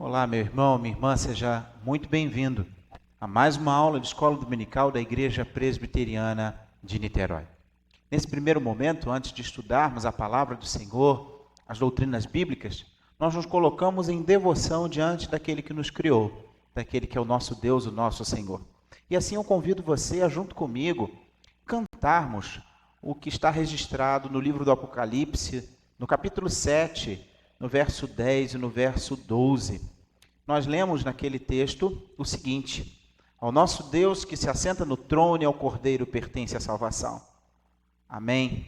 Olá, meu irmão, minha irmã, seja muito bem-vindo a mais uma aula de Escola Dominical da Igreja Presbiteriana de Niterói. Nesse primeiro momento, antes de estudarmos a palavra do Senhor, as doutrinas bíblicas, nós nos colocamos em devoção diante daquele que nos criou, daquele que é o nosso Deus, o nosso Senhor. E assim eu convido você a, junto comigo, cantarmos o que está registrado no livro do Apocalipse, no capítulo 7, no verso 10 e no verso 12. Nós lemos naquele texto o seguinte: ao nosso Deus que se assenta no trono e ao Cordeiro pertence a salvação. Amém.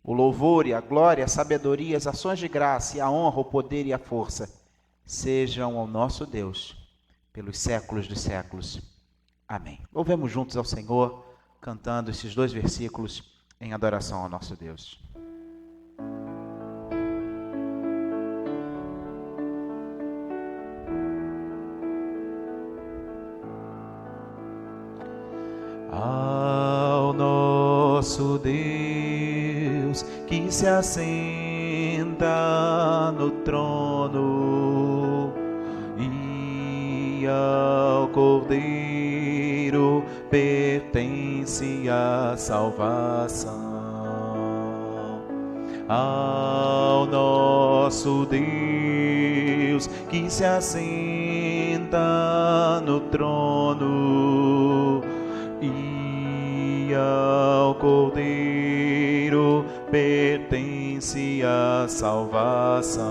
O louvor e a glória, a sabedoria, as ações de graça e a honra, o poder e a força sejam ao nosso Deus pelos séculos dos séculos. Amém. Louvemos juntos ao Senhor, cantando esses dois versículos em adoração ao nosso Deus. Ao nosso Deus que se assenta no trono e ao Cordeiro pertence a salvação. Ao nosso Deus que se assenta no trono e ao Cordeiro pertence a salvação.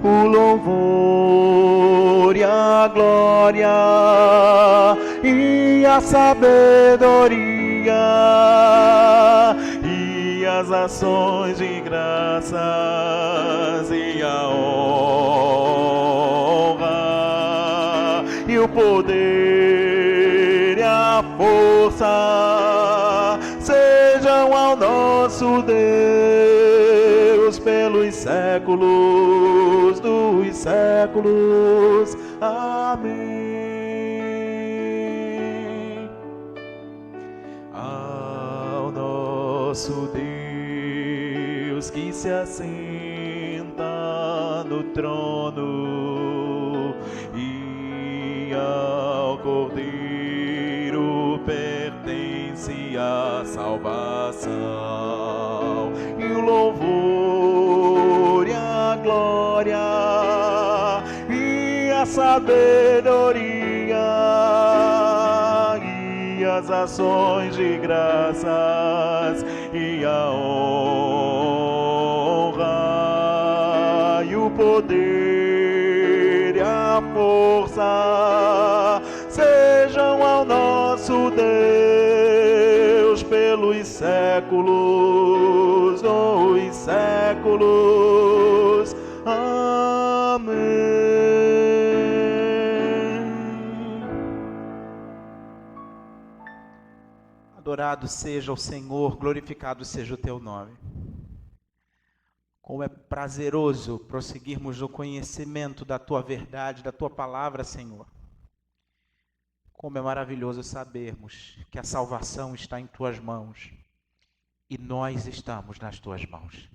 O louvor e a glória e a sabedoria e as ações de graças e a honra e o poder e a força sejam ao nosso Deus pelos séculos dos séculos. Amém. Ao nosso Deus que se assenta no trono e ao Cordeiro pertence a salvação, e o louvor e a glória e a sabedoria e as ações de graças e a honra e o poder e a força sejam ao nosso Deus pelos séculos dos séculos. Amém. Adorado seja o Senhor, glorificado seja o teu nome. Como é prazeroso prosseguirmos no conhecimento da tua verdade, da tua palavra, Senhor. Como é maravilhoso sabermos que a salvação está em tuas mãos e nós estamos nas tuas mãos.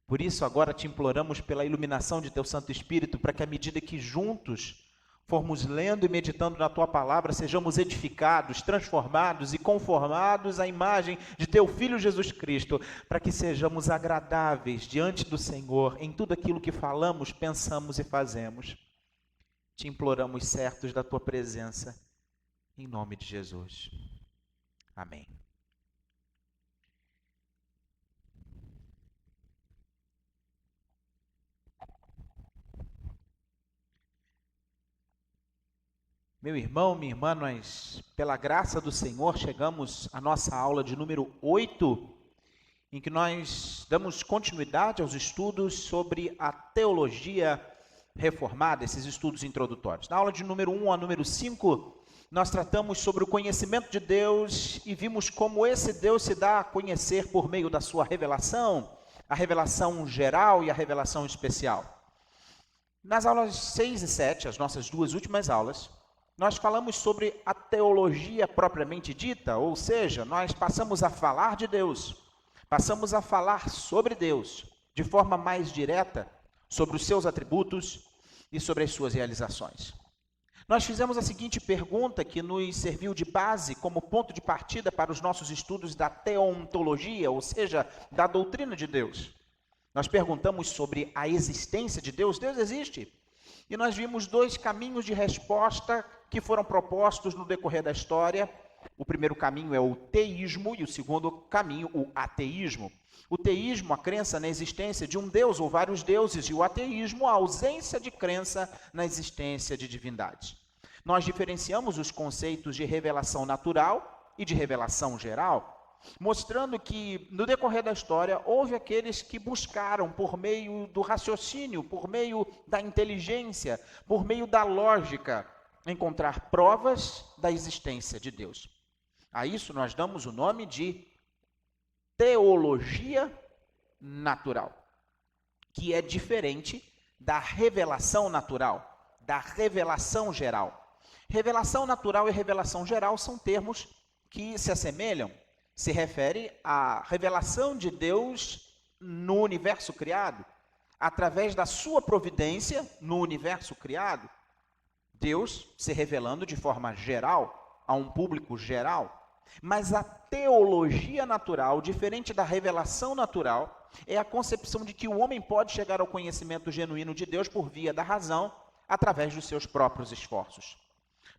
Por isso, agora te imploramos pela iluminação de teu Santo Espírito, para que à medida que juntos formos lendo e meditando na tua palavra, sejamos edificados, transformados e conformados à imagem de teu Filho Jesus Cristo, para que sejamos agradáveis diante do Senhor em tudo aquilo que falamos, pensamos e fazemos. Te imploramos certos da tua presença, em nome de Jesus. Amém. Meu irmão, minha irmã, nós, pela graça do Senhor, chegamos à nossa aula de número 8, em que nós damos continuidade aos estudos sobre a teologia reformada, esses estudos introdutórios. Na aula de número 1 a número 5, nós tratamos sobre o conhecimento de Deus e vimos como esse Deus se dá a conhecer por meio da sua revelação, a revelação geral e a revelação especial. Nas aulas 6 e 7, as nossas duas últimas aulas, nós falamos sobre a teologia propriamente dita, ou seja, nós passamos a falar de Deus, passamos a falar sobre Deus de forma mais direta, sobre os seus atributos, e sobre as suas realizações. Nós fizemos a seguinte pergunta que nos serviu de base como ponto de partida para os nossos estudos da teontologia, ou seja, da doutrina de Deus. Nós perguntamos sobre a existência de Deus. Deus existe? E nós vimos dois caminhos de resposta que foram propostos no decorrer da história. O primeiro caminho é o teísmo e o segundo caminho, o ateísmo. O teísmo, a crença na existência de um Deus ou vários deuses, e o ateísmo, a ausência de crença na existência de divindades. Nós diferenciamos os conceitos de revelação natural e de revelação geral, mostrando que, no decorrer da história, houve aqueles que buscaram, por meio do raciocínio, por meio da inteligência, por meio da lógica, encontrar provas da existência de Deus. A isso nós damos o nome de teologia natural, que é diferente da revelação natural, da revelação geral. Revelação natural e revelação geral são termos que se assemelham, se refere à revelação de Deus no universo criado, através da sua providência no universo criado, Deus se revelando de forma geral, a um público geral. Mas a teologia natural, diferente da revelação natural, é a concepção de que o homem pode chegar ao conhecimento genuíno de Deus por via da razão, através dos seus próprios esforços.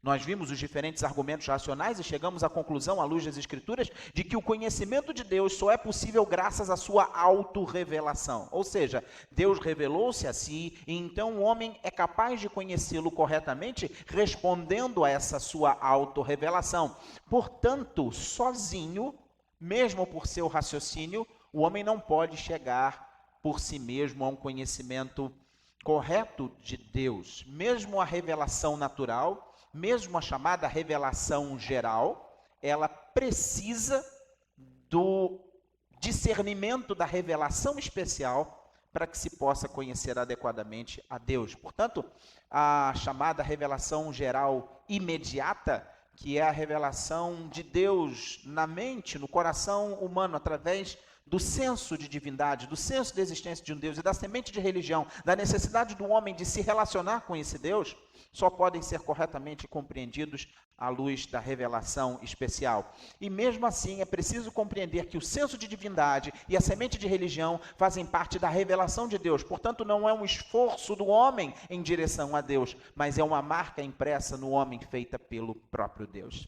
Nós vimos os diferentes argumentos racionais e chegamos à conclusão, à luz das Escrituras, de que o conhecimento de Deus só é possível graças à sua autorrevelação. Ou seja, Deus revelou-se a si e então o homem é capaz de conhecê-lo corretamente respondendo a essa sua autorrevelação. Portanto, sozinho, mesmo por seu raciocínio, o homem não pode chegar por si mesmo a um conhecimento correto de Deus. Mesmo a revelação natural, mesmo a chamada revelação geral, ela precisa do discernimento da revelação especial para que se possa conhecer adequadamente a Deus. Portanto, a chamada revelação geral imediata, que é a revelação de Deus na mente, no coração humano, através do senso de divindade, do senso de existência de um Deus e da semente de religião, da necessidade do homem de se relacionar com esse Deus, só podem ser corretamente compreendidos à luz da revelação especial. E mesmo assim é preciso compreender que o senso de divindade e a semente de religião fazem parte da revelação de Deus. Portanto, não é um esforço do homem em direção a Deus, mas é uma marca impressa no homem feita pelo próprio Deus.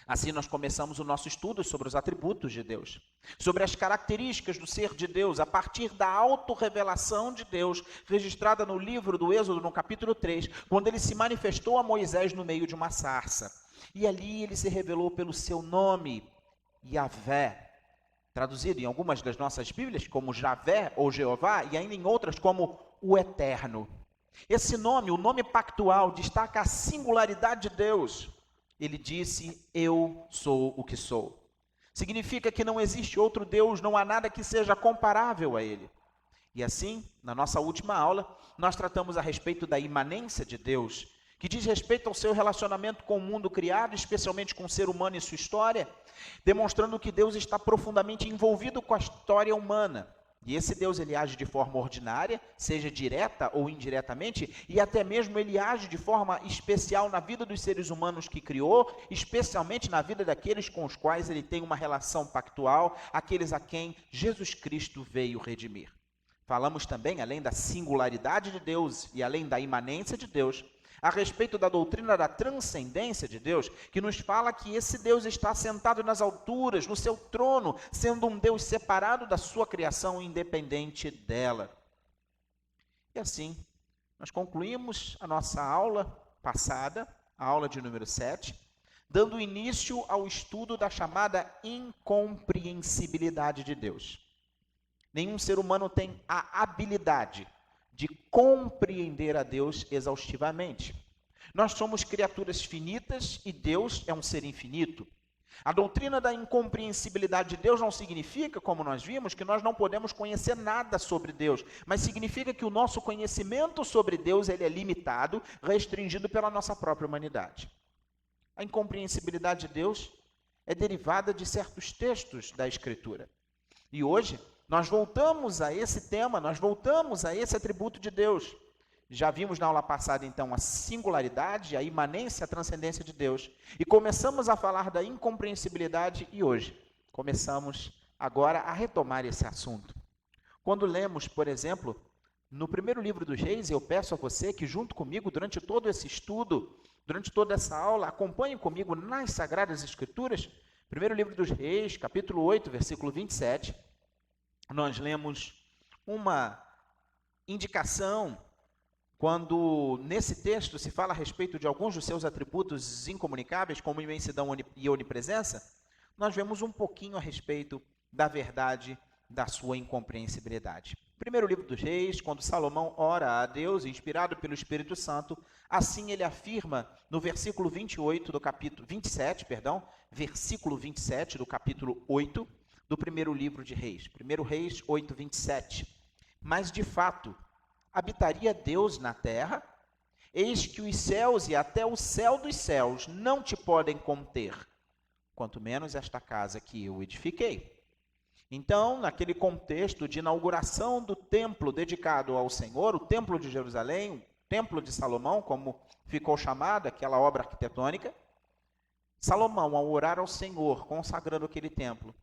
Assim nós começamos o nosso estudo sobre os atributos de Deus, sobre as características do ser de Deus, a partir da autorrevelação de Deus, registrada no livro do Êxodo, no capítulo 3, quando ele se manifestou a Moisés no meio de uma sarça. E ali ele se revelou pelo seu nome, Yahvé, traduzido em algumas das nossas Bíblias como Javé ou Jeová, e ainda em outras como o Eterno. Esse nome, o nome pactual, destaca a singularidade de Deus. Ele disse, eu sou o que sou. Significa que não existe outro Deus, não há nada que seja comparável a ele. E assim, na nossa última aula, nós tratamos a respeito da imanência de Deus, que diz respeito ao seu relacionamento com o mundo criado, especialmente com o ser humano e sua história, demonstrando que Deus está profundamente envolvido com a história humana. E esse Deus, ele age de forma ordinária, seja direta ou indiretamente, e até mesmo ele age de forma especial na vida dos seres humanos que criou, especialmente na vida daqueles com os quais ele tem uma relação pactual, aqueles a quem Jesus Cristo veio redimir. Falamos também, além da singularidade de Deus e além da imanência de Deus, a respeito da doutrina da transcendência de Deus, que nos fala que esse Deus está sentado nas alturas, no seu trono, sendo um Deus separado da sua criação, independente dela. E assim, nós concluímos a nossa aula passada, a aula de número 7, dando início ao estudo da chamada incompreensibilidade de Deus. Nenhum ser humano tem a habilidade de compreender a Deus exaustivamente. Nós somos criaturas finitas e Deus é um ser infinito. A doutrina da incompreensibilidade de Deus não significa, como nós vimos, que nós não podemos conhecer nada sobre Deus, mas significa que o nosso conhecimento sobre Deus ele é limitado, restringido pela nossa própria humanidade. A incompreensibilidade de Deus é derivada de certos textos da Escritura. E hoje nós voltamos a esse tema, nós voltamos a esse atributo de Deus. Já vimos na aula passada, então, a singularidade, a imanência, a transcendência de Deus. E começamos a falar da incompreensibilidade e hoje começamos agora a retomar esse assunto. Quando lemos, por exemplo, no primeiro livro dos Reis, eu peço a você que junto comigo, durante todo esse estudo, durante toda essa aula, acompanhe comigo nas Sagradas Escrituras, primeiro livro dos Reis, capítulo 8, versículo 27, nós lemos uma indicação quando nesse texto se fala a respeito de alguns dos seus atributos incomunicáveis, como imensidão e onipresença, nós vemos um pouquinho a respeito da verdade da sua incompreensibilidade. Primeiro livro dos Reis, quando Salomão ora a Deus, inspirado pelo Espírito Santo, assim ele afirma no versículo 28 do capítulo 27, versículo 27 do capítulo 8 do primeiro livro de Reis. Primeiro Reis 8, 27. Mas de fato, habitaria Deus na terra? Eis que os céus e até o céu dos céus não te podem conter, quanto menos esta casa que eu edifiquei. Então, naquele contexto de inauguração do templo dedicado ao Senhor, o templo de Jerusalém, o templo de Salomão, como ficou chamado, aquela obra arquitetônica, Salomão, ao orar ao Senhor, consagrando aquele templo,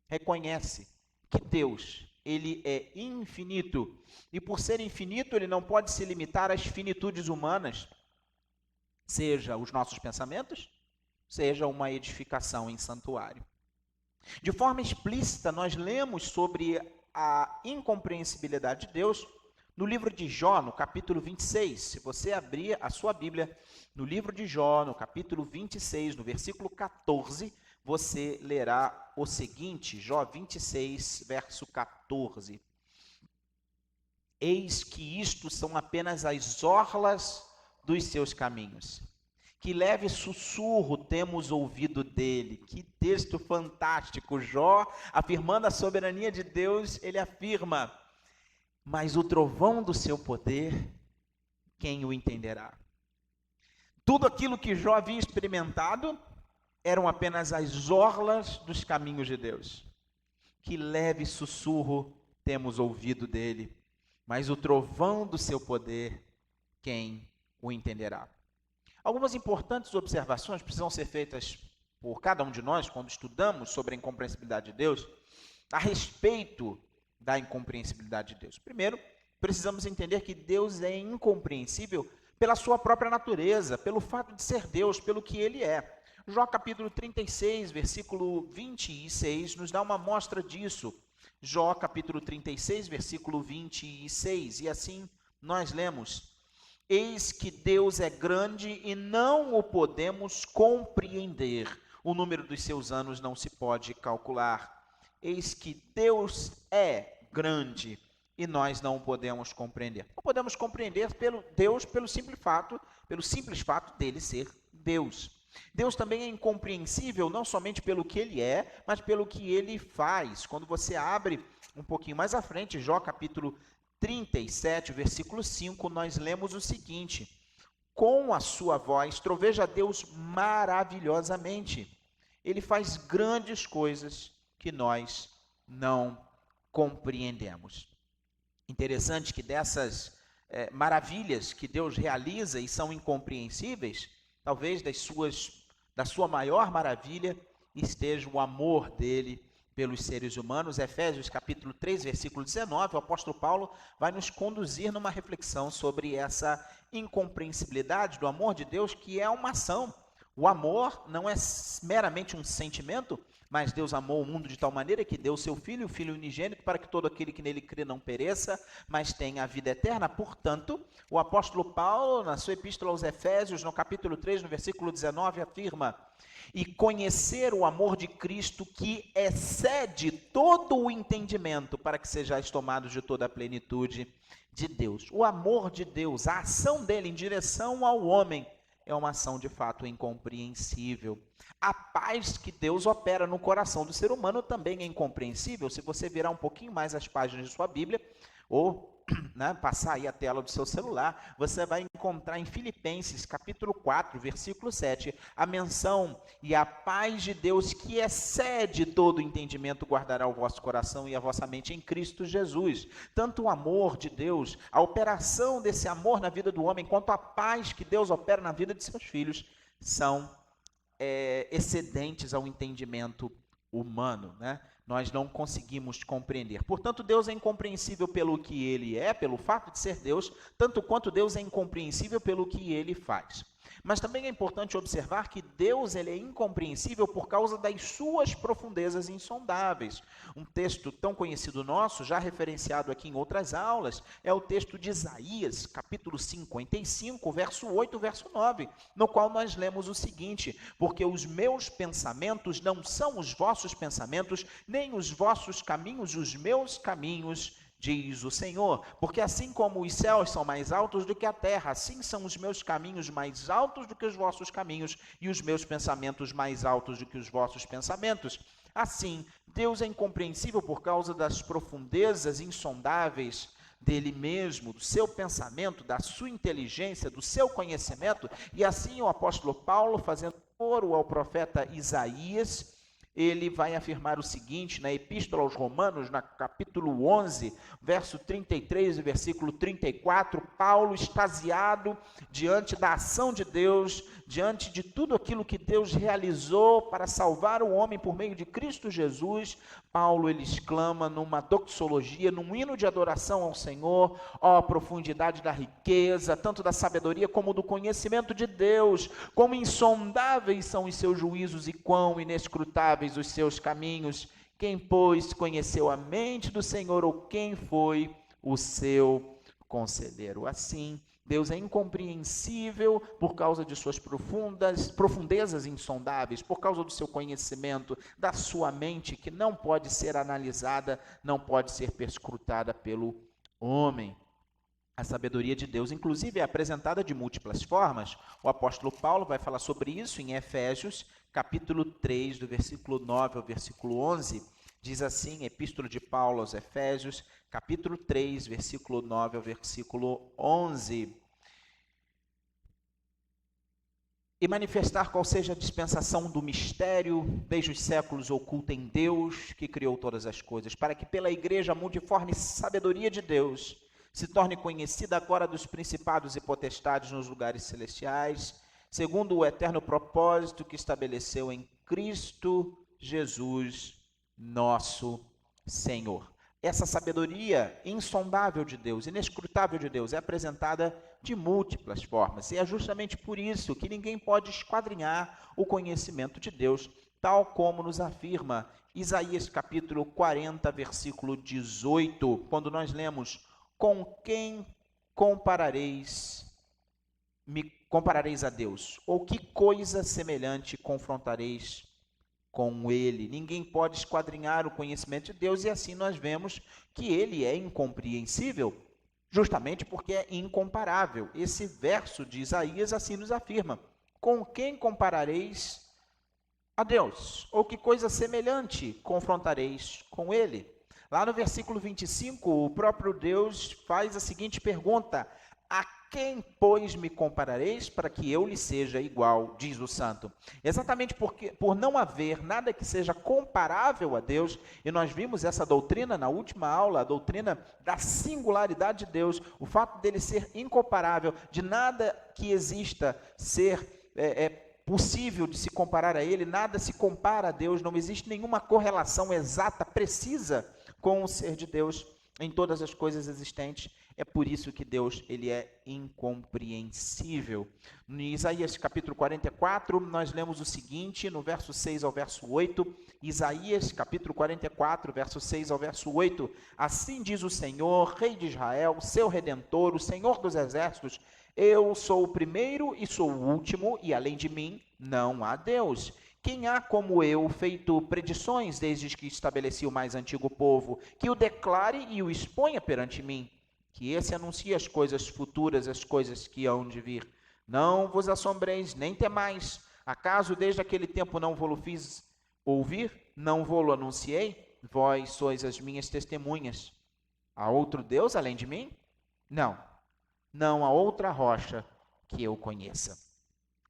reconhece que Deus, ele é infinito, e por ser infinito, ele não pode se limitar às finitudes humanas, seja os nossos pensamentos, seja uma edificação em santuário. De forma explícita, nós lemos sobre a incompreensibilidade de Deus no livro de Jó, no capítulo 26. Se você abrir a sua Bíblia no livro de Jó, no capítulo 26, no versículo 14, você lerá o seguinte, Jó 26, verso 14. Eis que isto são apenas as orlas dos seus caminhos. Que leve sussurro temos ouvido dele. Que texto fantástico. Jó, afirmando a soberania de Deus, ele afirma, mas o trovão do seu poder, quem o entenderá? Tudo aquilo que Jó havia experimentado eram apenas as orlas dos caminhos de Deus. Que leve sussurro temos ouvido dele, mas o trovão do seu poder, quem o entenderá? Algumas importantes observações precisam ser feitas por cada um de nós quando estudamos sobre a incompreensibilidade de Deus, a respeito da incompreensibilidade de Deus. Primeiro, precisamos entender que Deus é incompreensível pela sua própria natureza, pelo fato de ser Deus, pelo que ele é. Jó capítulo 36, versículo 26, nos dá uma mostra disso. Jó capítulo 36, versículo 26, e assim nós lemos: eis que Deus é grande e não o podemos compreender. O número dos seus anos não se pode calcular. Eis que Deus é grande e nós não o podemos compreender. Não podemos compreender Deus pelo simples fato dele ser Deus. Deus também é incompreensível não somente pelo que ele é, mas pelo que ele faz. Quando você abre um pouquinho mais à frente, Jó capítulo 37, versículo 5, nós lemos o seguinte: com a sua voz troveja Deus maravilhosamente. Ele faz grandes coisas que nós não compreendemos. Interessante que dessas maravilhas que Deus realiza e são incompreensíveis, talvez da sua maior maravilha esteja o amor dele pelos seres humanos. Efésios capítulo 3, versículo 19, o apóstolo Paulo vai nos conduzir numa reflexão sobre essa incompreensibilidade do amor de Deus, que é uma ação. O amor não é meramente um sentimento, mas Deus amou o mundo de tal maneira que deu o seu Filho, o Filho unigênito, para que todo aquele que nele crê não pereça, mas tenha a vida eterna. Portanto, o apóstolo Paulo, na sua epístola aos Efésios, no capítulo 3, no versículo 19, afirma: e conhecer o amor de Cristo que excede todo o entendimento, para que sejais tomados de toda a plenitude de Deus. O amor de Deus, a ação dele em direção ao homem, é uma ação de fato incompreensível. A paz que Deus opera no coração do ser humano também é incompreensível. Se você virar um pouquinho mais as páginas de sua Bíblia, ou né, passar aí a tela do seu celular, você vai encontrar em Filipenses, capítulo 4, versículo 7, a menção: e a paz de Deus, que excede todo entendimento, guardará o vosso coração e a vossa mente em Cristo Jesus. Tanto o amor de Deus, a operação desse amor na vida do homem, quanto a paz que Deus opera na vida de seus filhos, são excedentes ao entendimento humano, né? Nós não conseguimos compreender. Portanto, Deus é incompreensível pelo que ele é, pelo fato de ser Deus, tanto quanto Deus é incompreensível pelo que ele faz. Mas também é importante observar que Deus ele é incompreensível por causa das suas profundezas insondáveis. Um texto tão conhecido nosso, já referenciado aqui em outras aulas, é o texto de Isaías, capítulo 55, verso 8, verso 9, no qual nós lemos o seguinte: porque os meus pensamentos não são os vossos pensamentos, nem os vossos caminhos os meus caminhos, diz o Senhor. Porque assim como os céus são mais altos do que a terra, assim são os meus caminhos mais altos do que os vossos caminhos, e os meus pensamentos mais altos do que os vossos pensamentos. Assim, Deus é incompreensível por causa das profundezas insondáveis dele mesmo, do seu pensamento, da sua inteligência, do seu conhecimento. E assim o apóstolo Paulo, fazendo coro ao profeta Isaías, ele vai afirmar o seguinte na Epístola aos Romanos, no capítulo 11, verso 33 e versículo 34, Paulo, extasiado diante da ação de Deus, diante de tudo aquilo que Deus realizou para salvar o homem por meio de Cristo Jesus, Paulo ele exclama numa doxologia, num hino de adoração ao Senhor: ó profundidade da riqueza, tanto da sabedoria como do conhecimento de Deus, como insondáveis são os seus juízos e quão inescrutáveis os seus caminhos. Quem, pois, conheceu a mente do Senhor, ou quem foi o seu conselheiro? Assim, Deus é incompreensível por causa de suas profundezas insondáveis, por causa do seu conhecimento, da sua mente, que não pode ser analisada, não pode ser perscrutada pelo homem. A sabedoria de Deus, inclusive, é apresentada de múltiplas formas. O apóstolo Paulo vai falar sobre isso em Efésios, capítulo 3, do versículo 9 ao versículo 11. Diz assim, Epístola de Paulo aos Efésios, capítulo 3, versículo 9 ao versículo 11. E manifestar qual seja a dispensação do mistério, desde os séculos oculta em Deus, que criou todas as coisas, para que pela igreja a multiforme sabedoria de Deus se torne conhecida agora dos principados e potestades nos lugares celestiais, segundo o eterno propósito que estabeleceu em Cristo Jesus, nosso Senhor. Essa sabedoria insondável de Deus, inescrutável de Deus, é apresentada de múltiplas formas. E é justamente por isso que ninguém pode esquadrinhar o conhecimento de Deus, tal como nos afirma Isaías capítulo 40, versículo 18, quando nós lemos: com quem me comparareis a Deus? Ou que coisa semelhante confrontareis com ele? Ninguém pode esquadrinhar o conhecimento de Deus, e assim nós vemos que ele é incompreensível, justamente porque é incomparável. Esse verso de Isaías assim nos afirma: com quem comparareis a Deus? Ou que coisa semelhante confrontareis com ele? Lá no versículo 25, o próprio Deus faz a seguinte pergunta: a quem, pois, me comparareis para que eu lhe seja igual, diz o santo. Exatamente por não haver nada que seja comparável a Deus, e nós vimos essa doutrina na última aula, a doutrina da singularidade de Deus, o fato dele ser incomparável, de nada que exista ser possível de se comparar a ele, nada se compara a Deus, não existe nenhuma correlação exata, precisa com o ser de Deus em todas as coisas existentes. É por isso que Deus ele é incompreensível. Em Isaías capítulo 44, nós lemos o seguinte, no verso 6 ao verso 8, Isaías capítulo 44, verso 6 ao verso 8, assim diz o Senhor, Rei de Israel, seu Redentor, o Senhor dos Exércitos: eu sou o primeiro e sou o último, e além de mim não há Deus. Quem há como eu feito predições desde que estabeleci o mais antigo povo, que o declare e o exponha perante mim, que esse anuncie as coisas futuras, as coisas que hão de vir. Não vos assombreis, nem temais. Acaso desde aquele tempo não vou-lo fiz ouvir? Não vou-lo anunciei? Vós sois as minhas testemunhas. Há outro Deus além de mim? Não há outra rocha que eu conheça.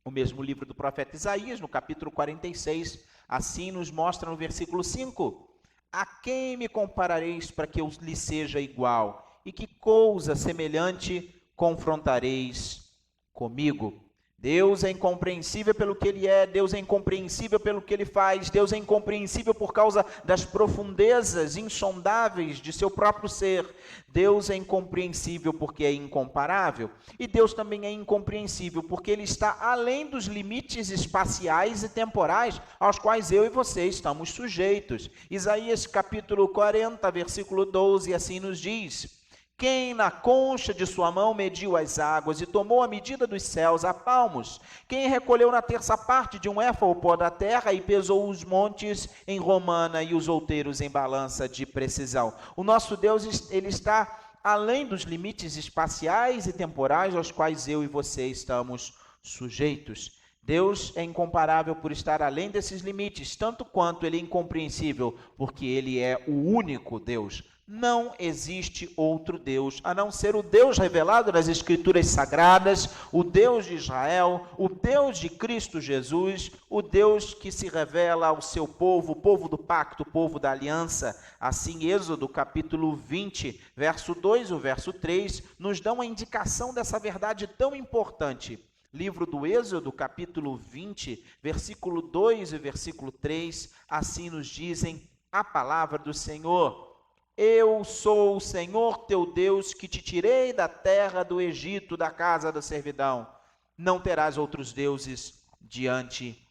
O mesmo livro do profeta Isaías, no capítulo 46, assim nos mostra no versículo 5: a quem me comparareis para que eu lhe seja igual? E que coisa semelhante confrontareis comigo? Deus é incompreensível pelo que Ele é, Deus é incompreensível pelo que Ele faz, Deus é incompreensível por causa das profundezas insondáveis de seu próprio ser. Deus é incompreensível porque é incomparável, e Deus também é incompreensível porque Ele está além dos limites espaciais e temporais aos quais eu e você estamos sujeitos. Isaías capítulo 40, versículo 12, assim nos diz: quem na concha de sua mão mediu as águas e tomou a medida dos céus a palmos? Quem recolheu na terça parte de um éfa o pó da terra e pesou os montes em romana e os outeiros em balança de precisão? O nosso Deus, Ele está além dos limites espaciais e temporais aos quais eu e você estamos sujeitos. Deus é incomparável por estar além desses limites, tanto quanto Ele é incompreensível, porque Ele é o único Deus. Não existe outro Deus, a não ser o Deus revelado nas Escrituras Sagradas, o Deus de Israel, o Deus de Cristo Jesus, o Deus que se revela ao seu povo, o povo do pacto, o povo da aliança. Assim, Êxodo capítulo 20, verso 2 e o verso 3, nos dão a indicação dessa verdade tão importante. Livro do Êxodo, capítulo 20, versículo 2 e versículo 3, assim nos dizem a palavra do Senhor: eu sou o Senhor teu Deus, que te tirei da terra do Egito, da casa da servidão. Não terás outros deuses diante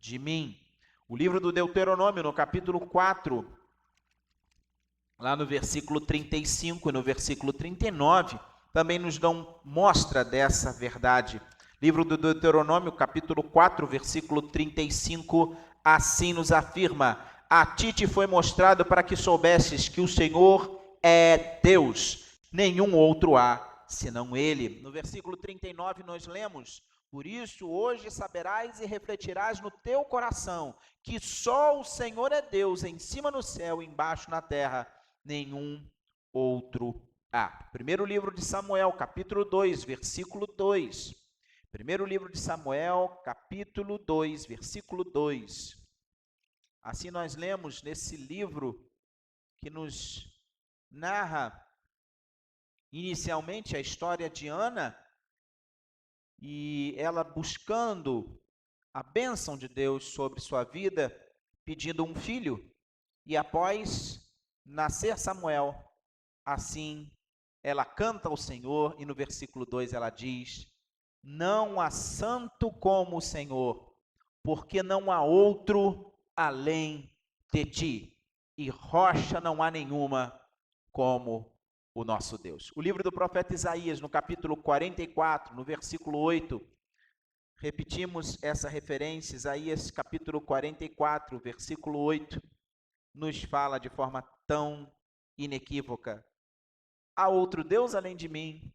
de mim. O livro do Deuteronômio, no capítulo 4, lá no versículo 35 e no versículo 39, também nos dão mostra dessa verdade. Livro do Deuteronômio, capítulo 4, versículo 35, assim nos afirma: a ti te foi mostrado para que soubesses que o Senhor é Deus, nenhum outro há senão Ele. No versículo 39 nós lemos: por isso hoje saberás e refletirás no teu coração que só o Senhor é Deus, em cima no céu e embaixo na terra, nenhum outro há. Primeiro livro de Samuel, capítulo 2, versículo 2. Primeiro livro de Samuel, capítulo 2, versículo 2. Assim nós lemos nesse livro que nos narra inicialmente a história de Ana e ela buscando a bênção de Deus sobre sua vida, pedindo um filho. E após nascer Samuel, assim ela canta ao Senhor e no versículo 2 ela diz: não há santo como o Senhor, porque não há outro além de ti, e rocha não há nenhuma como o nosso Deus. O livro do profeta Isaías, no capítulo 44, no versículo 8, repetimos essa referência. Isaías capítulo 44, versículo 8, nos fala de forma tão inequívoca: há outro Deus além de mim?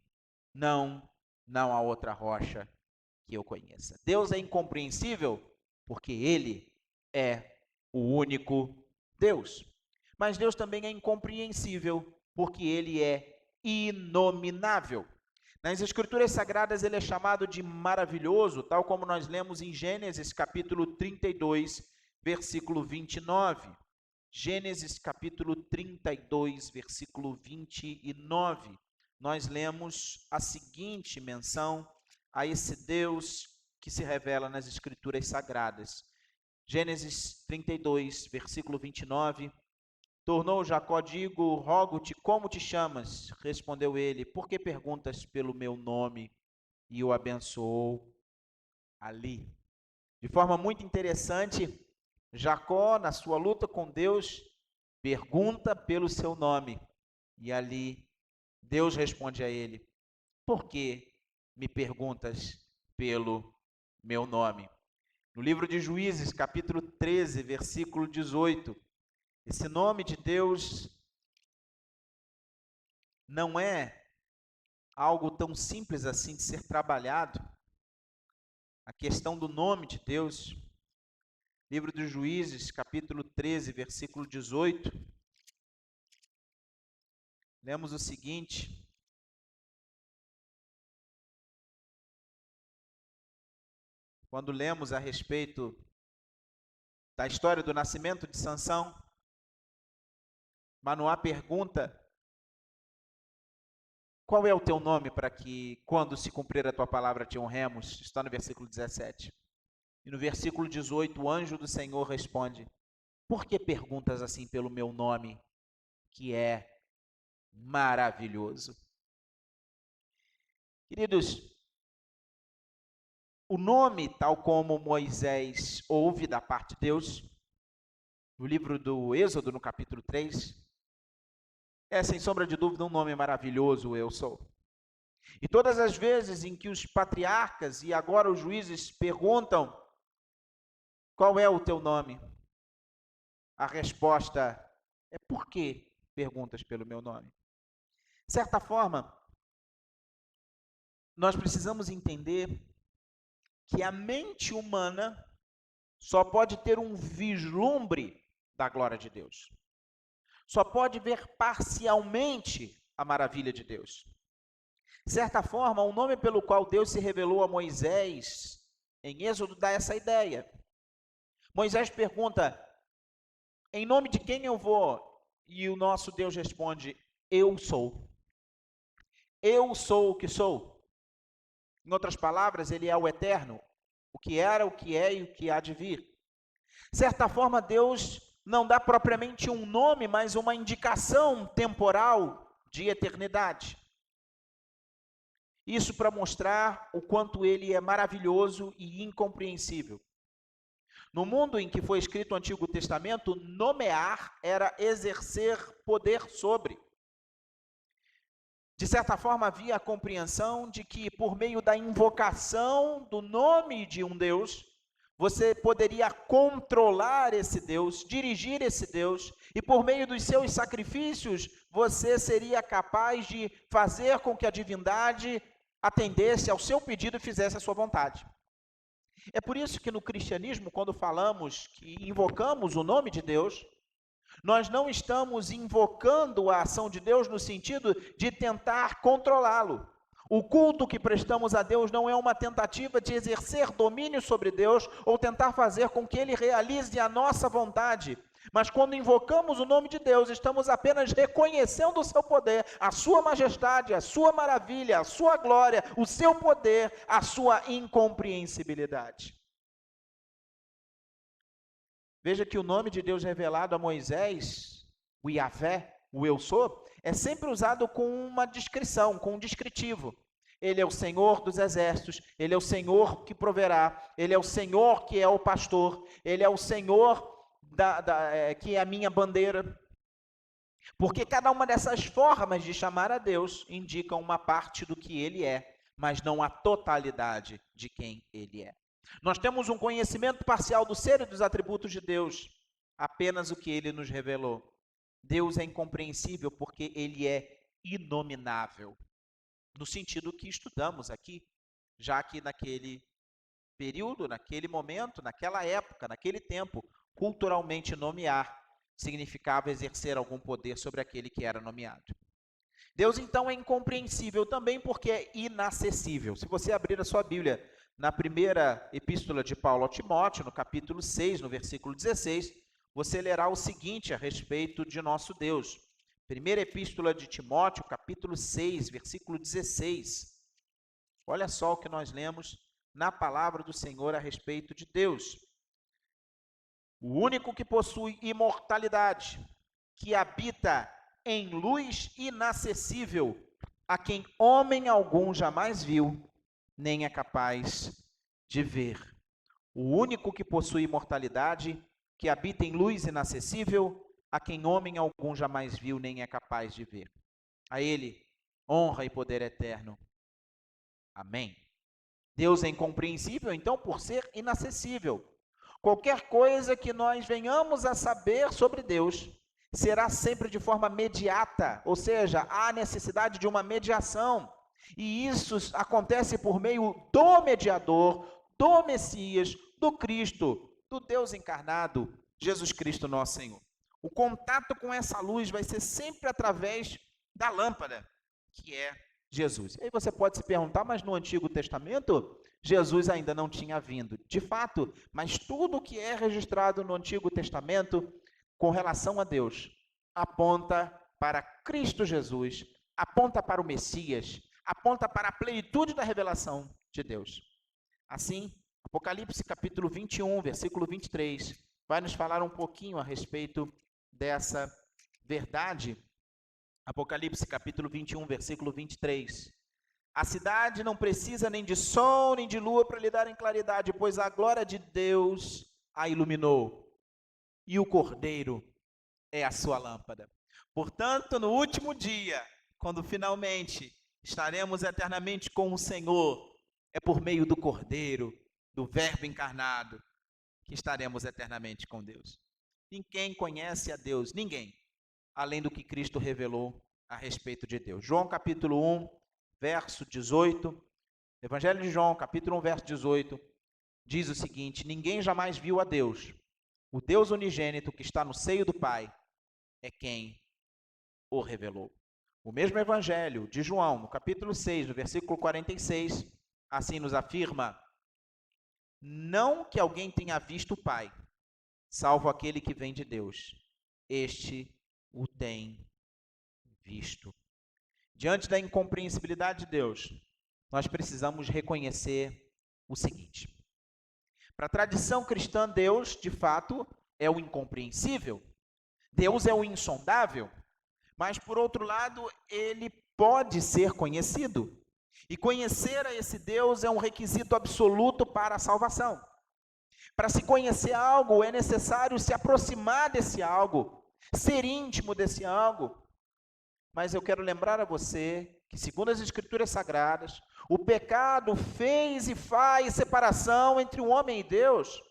Não há outra rocha que eu conheça. Deus é incompreensível porque Ele é o único Deus. Mas Deus também é incompreensível porque Ele é inominável. Nas Escrituras Sagradas Ele é chamado de maravilhoso, tal como nós lemos em Gênesis capítulo 32, versículo 29. Gênesis capítulo 32, versículo 29. Nós lemos a seguinte menção a esse Deus que se revela nas Escrituras Sagradas. Gênesis 32, versículo 29. Tornou Jacó, digo, rogo-te, como te chamas? Respondeu ele, por que perguntas pelo meu nome? E o abençoou ali. De forma muito interessante, Jacó, na sua luta com Deus, pergunta pelo seu nome. E ali, Deus responde a ele, por que me perguntas pelo meu nome? No livro de Juízes, capítulo 13, versículo 18, esse nome de Deus não é algo tão simples assim de ser trabalhado. A questão do nome de Deus, livro dos Juízes, capítulo 13, versículo 18, lemos o seguinte: quando lemos a respeito da história do nascimento de Sansão, Manoá pergunta: qual é o teu nome para que, quando se cumprir a tua palavra, te honremos? Está no versículo 17. E no versículo 18, o anjo do Senhor responde: por que perguntas assim pelo meu nome, que é maravilhoso? Queridos, o nome, tal como Moisés ouve da parte de Deus, no livro do Êxodo, no capítulo 3, é, sem sombra de dúvida, um nome maravilhoso, eu sou. E todas as vezes em que os patriarcas e agora os juízes perguntam: qual é o teu nome? A resposta é: por que perguntas pelo meu nome? De certa forma, nós precisamos entender que a mente humana só pode ter um vislumbre da glória de Deus. Só pode ver parcialmente a maravilha de Deus. De certa forma, o nome pelo qual Deus se revelou a Moisés, em Êxodo, dá essa ideia. Moisés pergunta: em nome de quem eu vou? E o nosso Deus responde: eu sou. Eu sou o que sou. Em outras palavras, ele é o eterno, o que era, o que é e o que há de vir. De certa forma, Deus não dá propriamente um nome, mas uma indicação temporal de eternidade. Isso para mostrar o quanto ele é maravilhoso e incompreensível. No mundo em que foi escrito o Antigo Testamento, nomear era exercer poder sobre. De certa forma, havia a compreensão de que, por meio da invocação do nome de um Deus, você poderia controlar esse Deus, dirigir esse Deus, e por meio dos seus sacrifícios, você seria capaz de fazer com que a divindade atendesse ao seu pedido e fizesse a sua vontade. É por isso que no cristianismo, quando falamos que invocamos o nome de Deus, nós não estamos invocando a ação de Deus no sentido de tentar controlá-lo. O culto que prestamos a Deus não é uma tentativa de exercer domínio sobre Deus ou tentar fazer com que Ele realize a nossa vontade. Mas quando invocamos o nome de Deus, estamos apenas reconhecendo o seu poder, a sua majestade, a sua maravilha, a sua glória, o seu poder, a sua incompreensibilidade. Veja que o nome de Deus revelado a Moisés, o Yahvé, o eu sou, é sempre usado com uma descrição, com um descritivo. Ele é o Senhor dos exércitos, Ele é o Senhor que proverá, Ele é o Senhor que é o pastor, Ele é o Senhor que é a minha bandeira. Porque cada uma dessas formas de chamar a Deus indicam uma parte do que Ele é, mas não a totalidade de quem Ele é. Nós temos um conhecimento parcial do ser e dos atributos de Deus, apenas o que Ele nos revelou. Deus é incompreensível porque Ele é inominável, no sentido que estudamos aqui, já que naquele período, naquele momento, naquela época, naquele tempo, culturalmente nomear significava exercer algum poder sobre aquele que era nomeado. Deus então é incompreensível também porque é inacessível. Se você abrir a sua Bíblia na primeira epístola de Paulo a Timóteo, no capítulo 6, no versículo 16, você lerá o seguinte a respeito de nosso Deus. Primeira epístola de Timóteo, capítulo 6, versículo 16. Olha só o que nós lemos na palavra do Senhor a respeito de Deus. O único que possui imortalidade, que habita em luz inacessível, a quem homem algum jamais viu, nem é capaz de ver. O único que possui imortalidade, que habita em luz inacessível, a quem homem algum jamais viu, nem é capaz de ver. A Ele, honra e poder eterno. Amém. Deus é incompreensível, então, por ser inacessível. Qualquer coisa que nós venhamos a saber sobre Deus será sempre de forma mediata, ou seja, há necessidade de uma mediação. E isso acontece por meio do mediador, do Messias, do Cristo, do Deus encarnado, Jesus Cristo nosso Senhor. O contato com essa luz vai ser sempre através da lâmpada, que é Jesus. E aí você pode se perguntar, mas no Antigo Testamento Jesus ainda não tinha vindo. De fato, mas tudo o que é registrado no Antigo Testamento com relação a Deus aponta para Cristo Jesus, aponta para o Messias, aponta para a plenitude da revelação de Deus. Assim, Apocalipse capítulo 21, versículo 23, vai nos falar um pouquinho a respeito dessa verdade. Apocalipse capítulo 21, versículo 23. A cidade não precisa nem de sol nem de lua para lhe darem claridade, pois a glória de Deus a iluminou, e o Cordeiro é a sua lâmpada. Portanto, no último dia, quando finalmente estaremos eternamente com o Senhor, é por meio do Cordeiro, do Verbo encarnado, que estaremos eternamente com Deus. Ninguém conhece a Deus, ninguém, além do que Cristo revelou a respeito de Deus. João capítulo 1, verso 18, Evangelho de João, capítulo 1, verso 18, diz o seguinte: ninguém jamais viu a Deus. O Deus unigênito que está no seio do Pai é quem o revelou. O mesmo Evangelho de João, no capítulo 6, no versículo 46, assim nos afirma: não que alguém tenha visto o Pai, salvo aquele que vem de Deus. Este o tem visto. Diante da incompreensibilidade de Deus, nós precisamos reconhecer o seguinte: para a tradição cristã, Deus, de fato, é o incompreensível. Deus é o insondável. Mas, por outro lado, ele pode ser conhecido. E conhecer a esse Deus é um requisito absoluto para a salvação. Para se conhecer algo, é necessário se aproximar desse algo, ser íntimo desse algo. Mas eu quero lembrar a você que, segundo as Escrituras Sagradas, o pecado fez e faz separação entre o homem e Deus.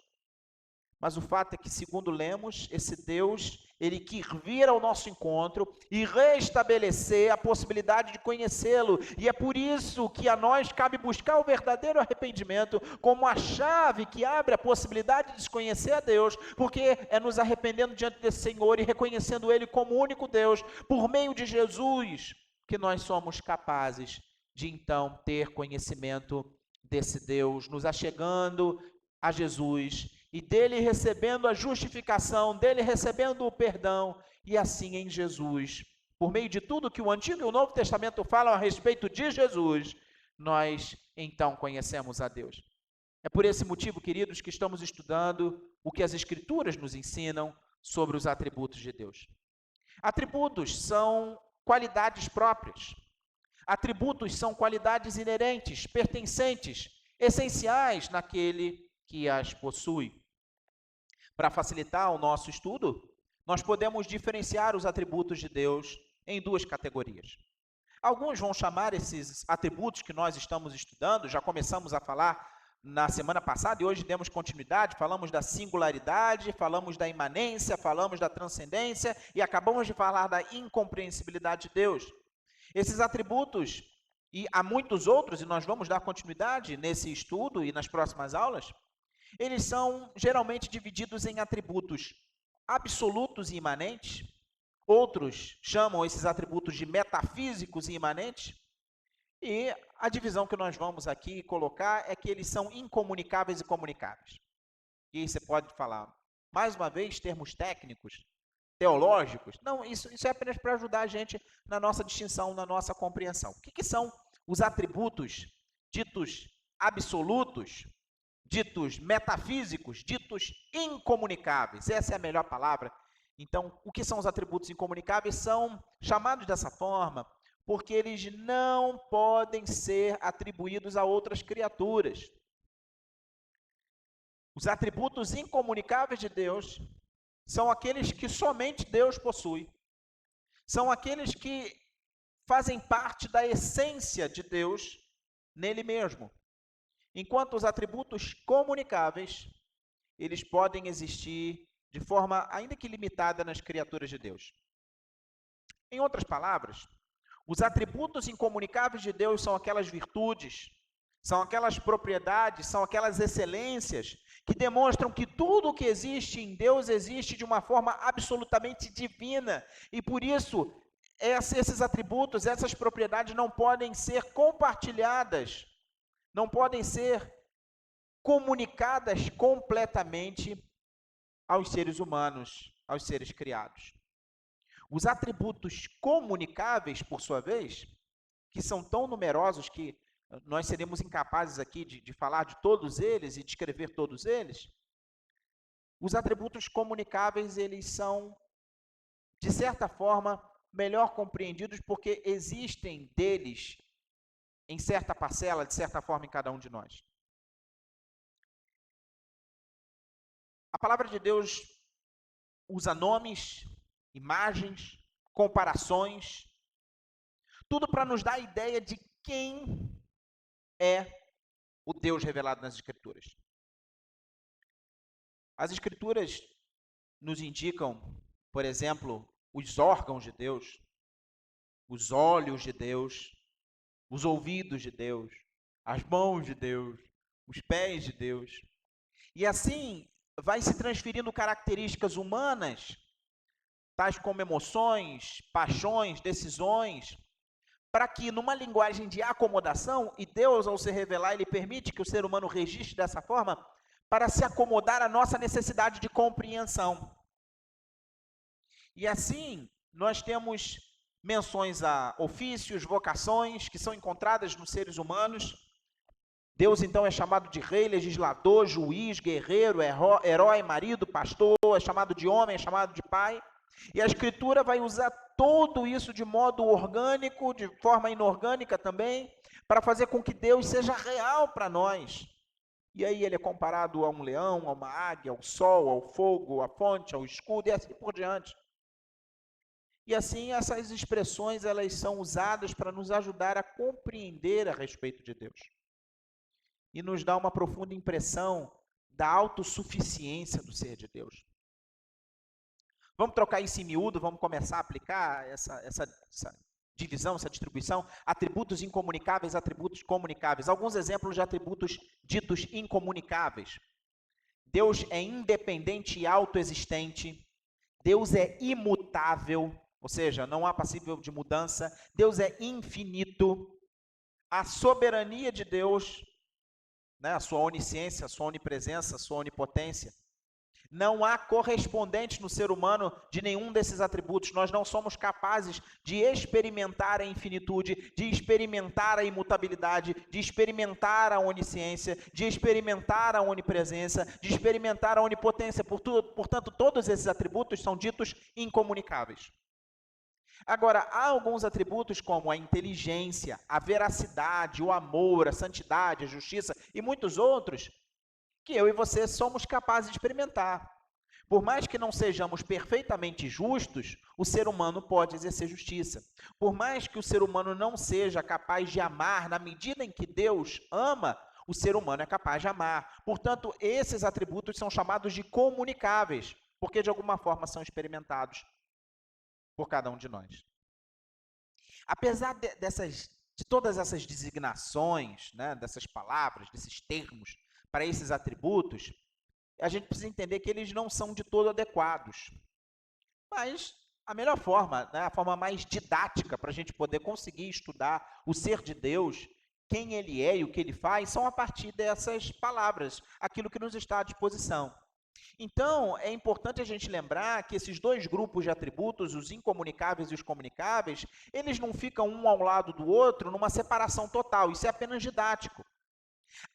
Mas o fato é que, segundo lemos, esse Deus, ele quis vir ao nosso encontro e restabelecer a possibilidade de conhecê-lo. E é por isso que a nós cabe buscar o verdadeiro arrependimento como a chave que abre a possibilidade de se conhecer a Deus, porque é nos arrependendo diante desse Senhor e reconhecendo Ele como o único Deus, por meio de Jesus, que nós somos capazes de então ter conhecimento desse Deus, nos achegando a Jesus e dele recebendo a justificação, dele recebendo o perdão, e assim em Jesus, por meio de tudo que o Antigo e o Novo Testamento falam a respeito de Jesus, nós então conhecemos a Deus. É por esse motivo, queridos, que estamos estudando o que as Escrituras nos ensinam sobre os atributos de Deus. Atributos são qualidades próprias. Atributos são qualidades inerentes, pertencentes, essenciais naquele que as possui. Para facilitar o nosso estudo, nós podemos diferenciar os atributos de Deus em duas categorias. Alguns vão chamar esses atributos que nós estamos estudando, já começamos a falar na semana passada e hoje demos continuidade, falamos da singularidade, falamos da imanência, falamos da transcendência e acabamos de falar da incompreensibilidade de Deus. Esses atributos, e há muitos outros, e nós vamos dar continuidade nesse estudo e nas próximas aulas, eles são geralmente divididos em atributos absolutos e imanentes. Outros chamam esses atributos de metafísicos e imanentes. E a divisão que nós vamos aqui colocar é que eles são incomunicáveis e comunicáveis. E aí você pode falar, mais uma vez, termos técnicos, teológicos. Não, isso é apenas para ajudar a gente na nossa distinção, na nossa compreensão. O que são os atributos ditos absolutos, ditos metafísicos, ditos incomunicáveis? Essa é a melhor palavra. Então, o que são os atributos incomunicáveis? São chamados dessa forma porque eles não podem ser atribuídos a outras criaturas. Os atributos incomunicáveis de Deus são aqueles que somente Deus possui. São aqueles que fazem parte da essência de Deus nele mesmo. Enquanto os atributos comunicáveis, eles podem existir de forma ainda que limitada nas criaturas de Deus. Em outras palavras, os atributos incomunicáveis de Deus são aquelas virtudes, são aquelas propriedades, são aquelas excelências que demonstram que tudo o que existe em Deus existe de uma forma absolutamente divina. E por isso, esses atributos, essas propriedades não podem ser compartilhadas, não podem ser comunicadas completamente aos seres humanos, aos seres criados. Os atributos comunicáveis, por sua vez, que são tão numerosos que nós seremos incapazes aqui de falar de todos eles e descrever todos eles, os atributos comunicáveis, eles são, de certa forma, melhor compreendidos porque existem deles em certa parcela, de certa forma, em cada um de nós. A palavra de Deus usa nomes, imagens, comparações, tudo para nos dar a ideia de quem é o Deus revelado nas Escrituras. As Escrituras nos indicam, por exemplo, os órgãos de Deus, os olhos de Deus, os ouvidos de Deus, as mãos de Deus, os pés de Deus. E assim vai se transferindo características humanas, tais como emoções, paixões, decisões, para que numa linguagem de acomodação, e Deus ao se revelar, ele permite que o ser humano registre dessa forma, para se acomodar à nossa necessidade de compreensão. E assim, nós temos menções a ofícios, vocações, que são encontradas nos seres humanos. Deus, então, é chamado de rei, legislador, juiz, guerreiro, herói, marido, pastor, é chamado de homem, é chamado de pai. E a Escritura vai usar tudo isso de modo orgânico, de forma inorgânica também, para fazer com que Deus seja real para nós. E aí ele é comparado a um leão, a uma águia, ao sol, ao fogo, à fonte, ao escudo, e assim por diante. E assim essas expressões, elas são usadas para nos ajudar a compreender a respeito de Deus. E nos dá uma profunda impressão da autossuficiência do ser de Deus. Vamos trocar isso em miúdo, vamos começar a aplicar essa divisão, essa distribuição, atributos incomunicáveis, atributos comunicáveis. Alguns exemplos de atributos ditos incomunicáveis. Deus é independente e autoexistente. Deus é imutável, ou seja, não há passível de mudança. Deus é infinito. A soberania de Deus, né, a sua onisciência, a sua onipresença, a sua onipotência. Não há correspondente no ser humano de nenhum desses atributos. Nós não somos capazes de experimentar a infinitude, de experimentar a imutabilidade, de experimentar a onisciência, de experimentar a onipresença, de experimentar a onipotência. Portanto, todos esses atributos são ditos incomunicáveis. Agora, há alguns atributos como a inteligência, a veracidade, o amor, a santidade, a justiça e muitos outros que eu e você somos capazes de experimentar. Por mais que não sejamos perfeitamente justos, o ser humano pode exercer justiça. Por mais que o ser humano não seja capaz de amar na medida em que Deus ama, o ser humano é capaz de amar. Portanto, esses atributos são chamados de comunicáveis, porque de alguma forma são experimentados por cada um de nós. Apesar de todas essas designações, né, dessas palavras, desses termos, para esses atributos, a gente precisa entender que eles não são de todo adequados. Mas a melhor forma, né, a forma mais didática para a gente poder conseguir estudar o ser de Deus, quem ele é e o que ele faz, são a partir dessas palavras, aquilo que nos está à disposição. Então, é importante a gente lembrar que esses dois grupos de atributos, os incomunicáveis e os comunicáveis, eles não ficam um ao lado do outro numa separação total, isso é apenas didático.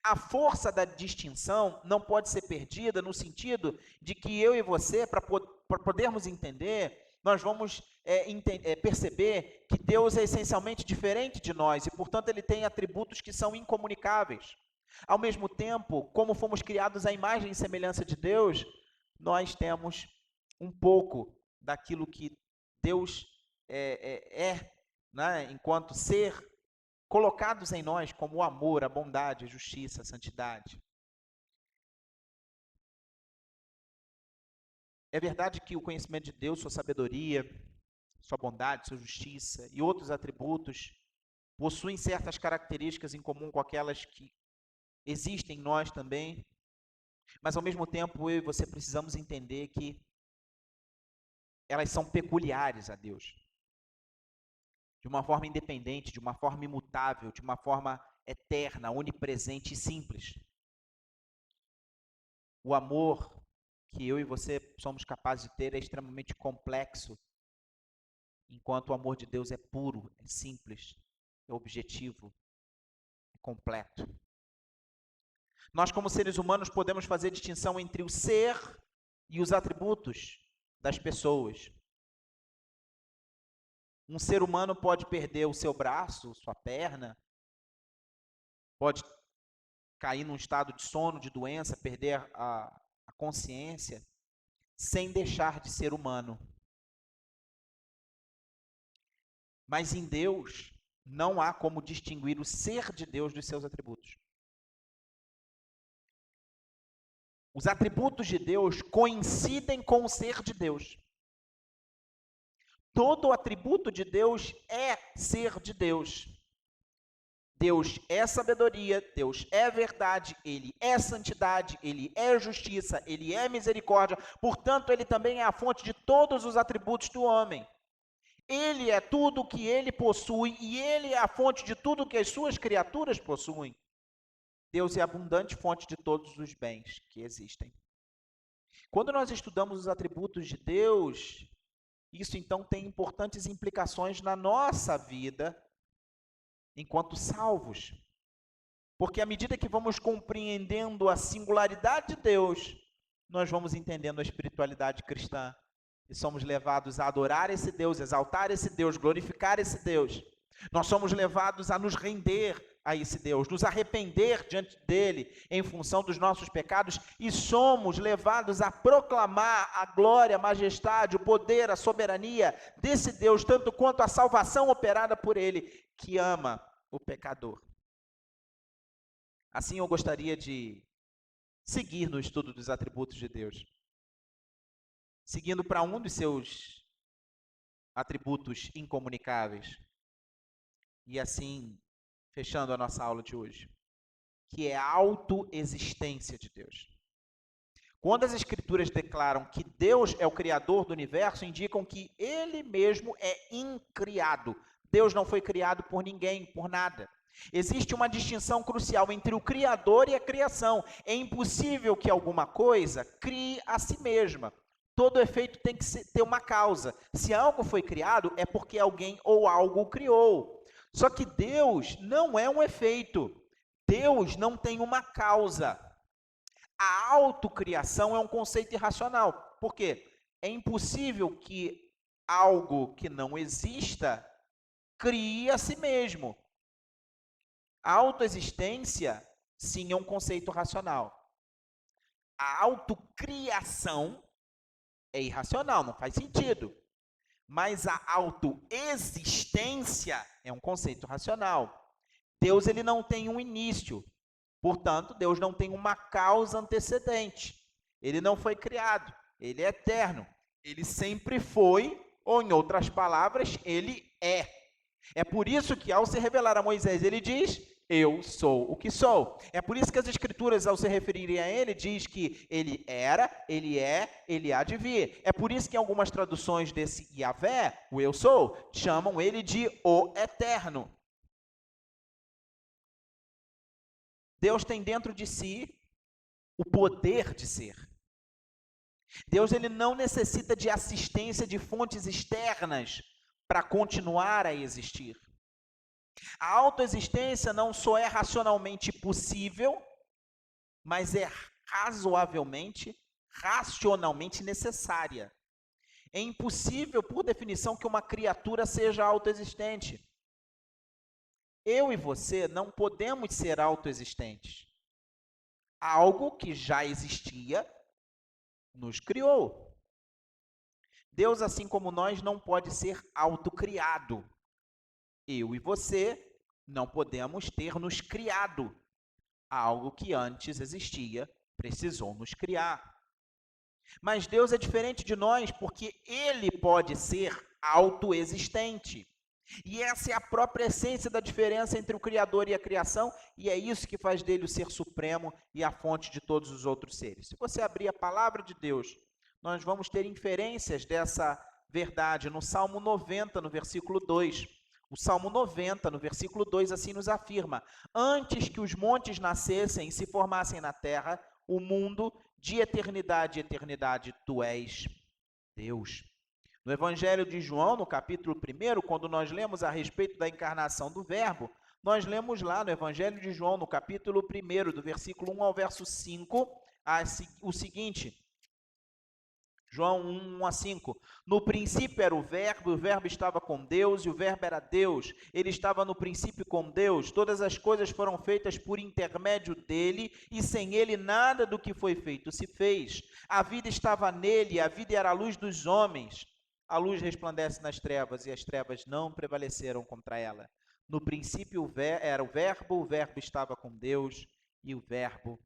A força da distinção não pode ser perdida no sentido de que eu e você, para podermos entender, nós vamos perceber que Deus é essencialmente diferente de nós e, portanto, ele tem atributos que são incomunicáveis. Ao mesmo tempo, como fomos criados à imagem e semelhança de Deus, nós temos um pouco daquilo que Deus né, enquanto ser, colocados em nós como o amor, a bondade, a justiça, a santidade. É verdade que o conhecimento de Deus, sua sabedoria, sua bondade, sua justiça e outros atributos possuem certas características em comum com aquelas que existem em nós também, mas ao mesmo tempo eu e você precisamos entender que elas são peculiares a Deus. De uma forma independente, de uma forma imutável, de uma forma eterna, onipresente e simples. o amor que eu e você somos capazes de ter é extremamente complexo, enquanto o amor de Deus é puro, é simples, é objetivo, é completo. Nós, como seres humanos, podemos fazer distinção entre o ser e os atributos das pessoas. Um ser humano pode perder o seu braço, sua perna, pode cair num estado de sono, de doença, perder a consciência, sem deixar de ser humano. Mas em Deus, não há como distinguir o ser de Deus dos seus atributos. Os atributos de Deus coincidem com o ser de Deus. Todo atributo de Deus é ser de Deus. Deus é sabedoria, Deus é verdade, Ele é santidade, Ele é justiça, Ele é misericórdia. Portanto, Ele também é a fonte de todos os atributos do homem. Ele é tudo o que Ele possui e Ele é a fonte de tudo o que as suas criaturas possuem. Deus é a abundante fonte de todos os bens que existem. Quando nós estudamos os atributos de Deus, isso então tem importantes implicações na nossa vida enquanto salvos. Porque à medida que vamos compreendendo a singularidade de Deus, nós vamos entendendo a espiritualidade cristã e somos levados a adorar esse Deus, exaltar esse Deus, glorificar esse Deus. Nós somos levados a nos render a esse Deus, nos arrepender diante dele em função dos nossos pecados e somos levados a proclamar a glória, a majestade, o poder, a soberania desse Deus, tanto quanto a salvação operada por ele, que ama o pecador. Assim eu gostaria de seguir no estudo dos atributos de Deus, seguindo para um dos seus atributos incomunicáveis, e assim fechando a nossa aula de hoje, que é a autoexistência de Deus. Quando as Escrituras declaram que Deus é o Criador do universo, indicam que Ele mesmo é incriado. Deus não foi criado por ninguém, por nada. Existe uma distinção crucial entre o Criador e a criação. É impossível que alguma coisa crie a si mesma. Todo efeito tem que ter uma causa. Se algo foi criado, é porque alguém ou algo o criou. Só que Deus não é um efeito. Deus não tem uma causa. A autocriação é um conceito irracional. Por quê? É impossível que algo que não exista crie a si mesmo. A autoexistência, sim, é um conceito racional. A autocriação é irracional, não faz sentido. Mas a autoexistência é um conceito racional. Deus ele não tem um início. Portanto, Deus não tem uma causa antecedente. Ele não foi criado. Ele é eterno. Ele sempre foi, ou em outras palavras, ele é. É por isso que, ao se revelar a Moisés, ele diz: eu sou o que sou. É por isso que as Escrituras, ao se referirem a ele, diz que ele era, ele é, ele há de vir. É por isso que em algumas traduções desse Yahvé, o eu sou, chamam ele de o eterno. Deus tem dentro de si o poder de ser. Deus ele não necessita de assistência de fontes externas para continuar a existir. A autoexistência não só é racionalmente possível, mas é racionalmente necessária. É impossível, por definição, que uma criatura seja autoexistente. Eu e você não podemos ser autoexistentes. Algo que já existia nos criou. Deus, assim como nós, não pode ser autocriado. Eu e você não podemos ter nos criado. Algo que antes existia, precisou nos criar. Mas Deus é diferente de nós porque Ele pode ser autoexistente. E essa é a própria essência da diferença entre o Criador e a criação, e é isso que faz dele o ser supremo e a fonte de todos os outros seres. Se você abrir a palavra de Deus, nós vamos ter inferências dessa verdade no Salmo 90, no versículo 2. O Salmo 90, no versículo 2, assim nos afirma: antes que os montes nascessem e se formassem na terra, o mundo, de eternidade em eternidade, tu és Deus. No Evangelho de João, no capítulo 1, quando nós lemos a respeito da encarnação do Verbo, nós lemos lá no Evangelho de João, no capítulo 1, do versículo 1 ao verso 5, o seguinte: João 1 a 5. No princípio era o Verbo estava com Deus, e o Verbo era Deus. Ele estava no princípio com Deus. Todas as coisas foram feitas por intermédio dele, e sem ele nada do que foi feito se fez. A vida estava nele, e a vida era a luz dos homens. A luz resplandece nas trevas, e as trevas não prevaleceram contra ela. No princípio era o Verbo estava com Deus, e o Verbo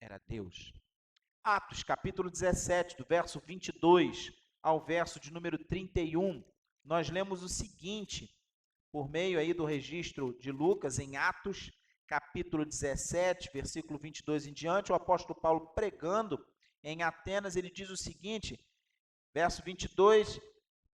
era Deus. Atos, capítulo 17, do verso 22 ao verso de número 31, nós lemos o seguinte, por meio aí do registro de Lucas, em Atos, capítulo 17, versículo 22 em diante, o apóstolo Paulo pregando em Atenas, ele diz o seguinte, verso 22,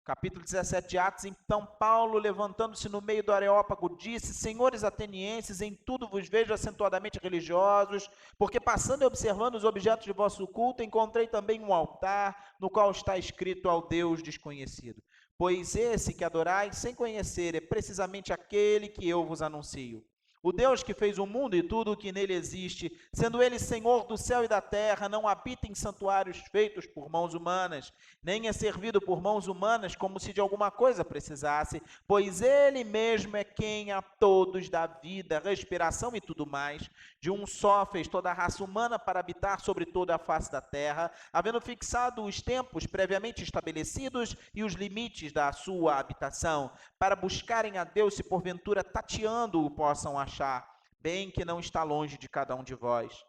capítulo 17 de Atos: então Paulo, levantando-se no meio do Areópago, disse: senhores atenienses, em tudo vos vejo acentuadamente religiosos, porque passando e observando os objetos de vosso culto, encontrei também um altar, no qual está escrito ao Deus desconhecido. Pois esse que adorais sem conhecer é precisamente aquele que eu vos anuncio. O Deus que fez o mundo e tudo o que nele existe, sendo ele Senhor do céu e da terra, não habita em santuários feitos por mãos humanas, nem é servido por mãos humanas como se de alguma coisa precisasse, pois ele mesmo é quem a todos dá vida, respiração e tudo mais. De um só fez toda a raça humana para habitar sobre toda a face da terra, havendo fixado os tempos previamente estabelecidos e os limites da sua habitação, para buscarem a Deus, se porventura tateando o possam achar, bem que não está longe de cada um de vós,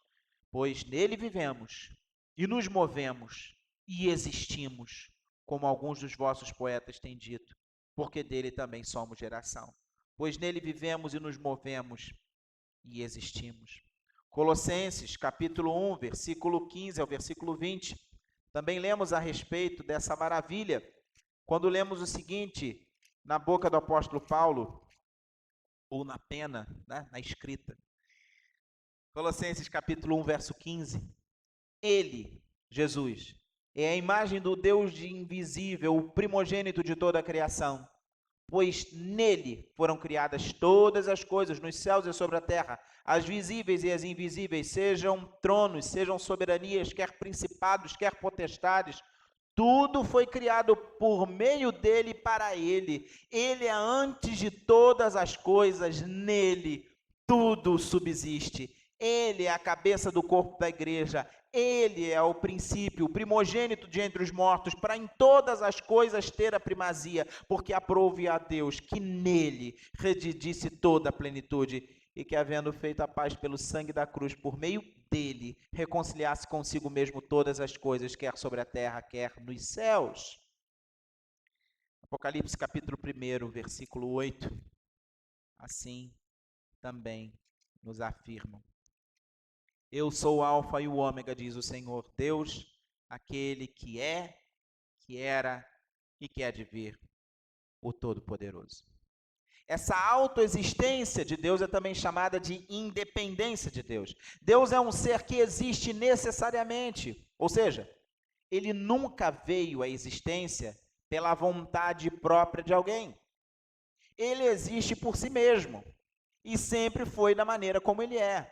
pois nele vivemos e nos movemos e existimos, como alguns dos vossos poetas têm dito, porque dele também somos geração. Pois nele vivemos e nos movemos e existimos. Colossenses, capítulo 1, versículo 15 ao versículo 20. Também lemos a respeito dessa maravilha, quando lemos o seguinte, na boca do apóstolo Paulo, ou na pena, né, na escrita. Colossenses capítulo 1, verso 15. Ele, Jesus, é a imagem do Deus de invisível, o primogênito de toda a criação, pois nele foram criadas todas as coisas, nos céus e sobre a terra, as visíveis e as invisíveis, sejam tronos, sejam soberanias, quer principados, quer potestades. Tudo foi criado por meio dele e para ele. Ele é antes de todas as coisas, nele tudo subsiste. Ele é a cabeça do corpo da igreja. Ele é o princípio, o primogênito de entre os mortos, para em todas as coisas ter a primazia, porque aprove a Deus que nele residisse toda a plenitude, e que, havendo feito a paz pelo sangue da cruz, por meio dele, reconciliasse consigo mesmo todas as coisas, quer sobre a terra, quer nos céus. Apocalipse capítulo 1, versículo 8, assim também nos afirmam. Eu sou o Alfa e o Ômega, diz o Senhor Deus, aquele que é, que era e que há de vir, o Todo-Poderoso. Essa autoexistência de Deus é também chamada de independência de Deus. Deus é um ser que existe necessariamente, ou seja, ele nunca veio à existência pela vontade própria de alguém. Ele existe por si mesmo e sempre foi da maneira como ele é.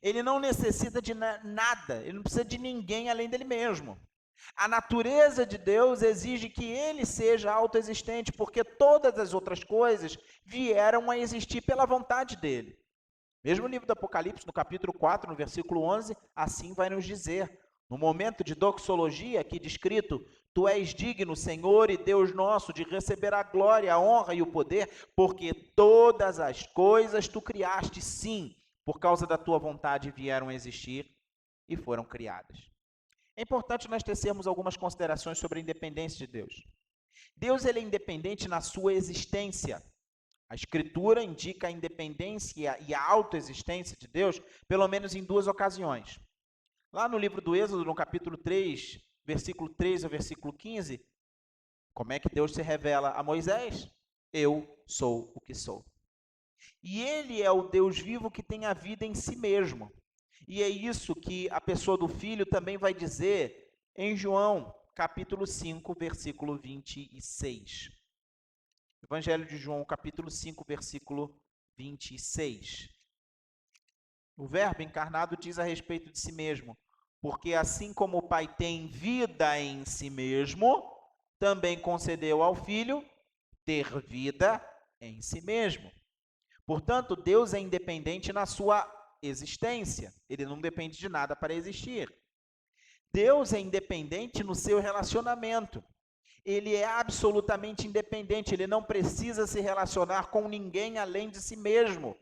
Ele não necessita de nada, ele não precisa de ninguém além dele mesmo. A natureza de Deus exige que ele seja autoexistente, porque todas as outras coisas vieram a existir pela vontade dele. Mesmo no livro do Apocalipse, no capítulo 4, no versículo 11, assim vai nos dizer, no momento de doxologia aqui descrito, tu és digno, Senhor e Deus nosso, de receber a glória, a honra e o poder, porque todas as coisas tu criaste, sim, por causa da tua vontade vieram a existir e foram criadas. É importante nós tecermos algumas considerações sobre a independência de Deus. Deus ele é independente na sua existência. A Escritura indica a independência e a autoexistência de Deus, pelo menos em duas ocasiões. Lá no livro do Êxodo, no capítulo 3, versículo 3 ao versículo 15, como é que Deus se revela a Moisés? Eu sou o que sou. E ele é o Deus vivo que tem a vida em si mesmo. E é isso que a pessoa do Filho também vai dizer em João, capítulo 5, versículo 26. Evangelho de João, capítulo 5, versículo 26. O Verbo encarnado diz a respeito de si mesmo: porque assim como o Pai tem vida em si mesmo, também concedeu ao Filho ter vida em si mesmo. Portanto, Deus é independente na sua existência. Ele não depende de nada para existir. Deus é independente no seu relacionamento. Ele é absolutamente independente. Ele não precisa se relacionar com ninguém além de si mesmo,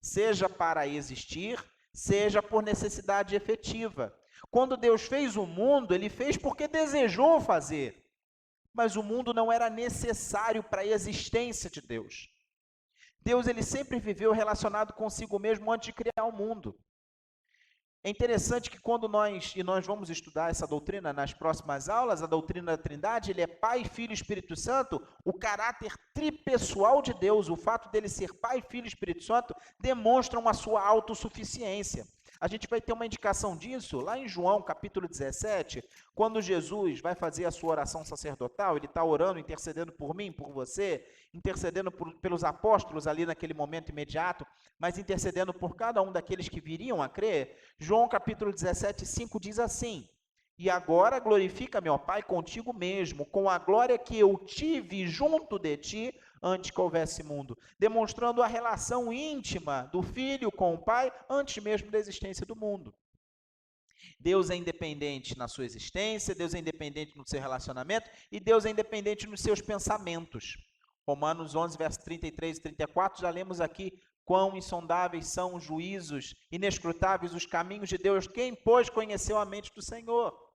seja para existir, seja por necessidade efetiva. Quando Deus fez o mundo, ele fez porque desejou fazer. Mas o mundo não era necessário para a existência de Deus. Deus ele sempre viveu relacionado consigo mesmo antes de criar o mundo. É interessante que quando nós vamos estudar essa doutrina nas próximas aulas, a doutrina da Trindade, ele é Pai, Filho e Espírito Santo, o caráter tripessoal de Deus, o fato dele ser Pai, Filho e Espírito Santo, demonstram a sua autossuficiência. A gente vai ter uma indicação disso lá em João, capítulo 17, quando Jesus vai fazer a sua oração sacerdotal, ele está orando, intercedendo por mim, por você, intercedendo pelos apóstolos ali naquele momento imediato, mas intercedendo por cada um daqueles que viriam a crer. João capítulo 17, 5 diz assim: e agora glorifica-me, ó Pai, contigo mesmo, com a glória que eu tive junto de ti antes que houvesse mundo, demonstrando a relação íntima do Filho com o Pai antes mesmo da existência do mundo. Deus é independente na sua existência, Deus é independente no seu relacionamento e Deus é independente nos seus pensamentos. Romanos 11, versos 33 e 34, já lemos aqui: quão insondáveis são os juízos, inescrutáveis os caminhos de Deus, quem, pois, conheceu a mente do Senhor?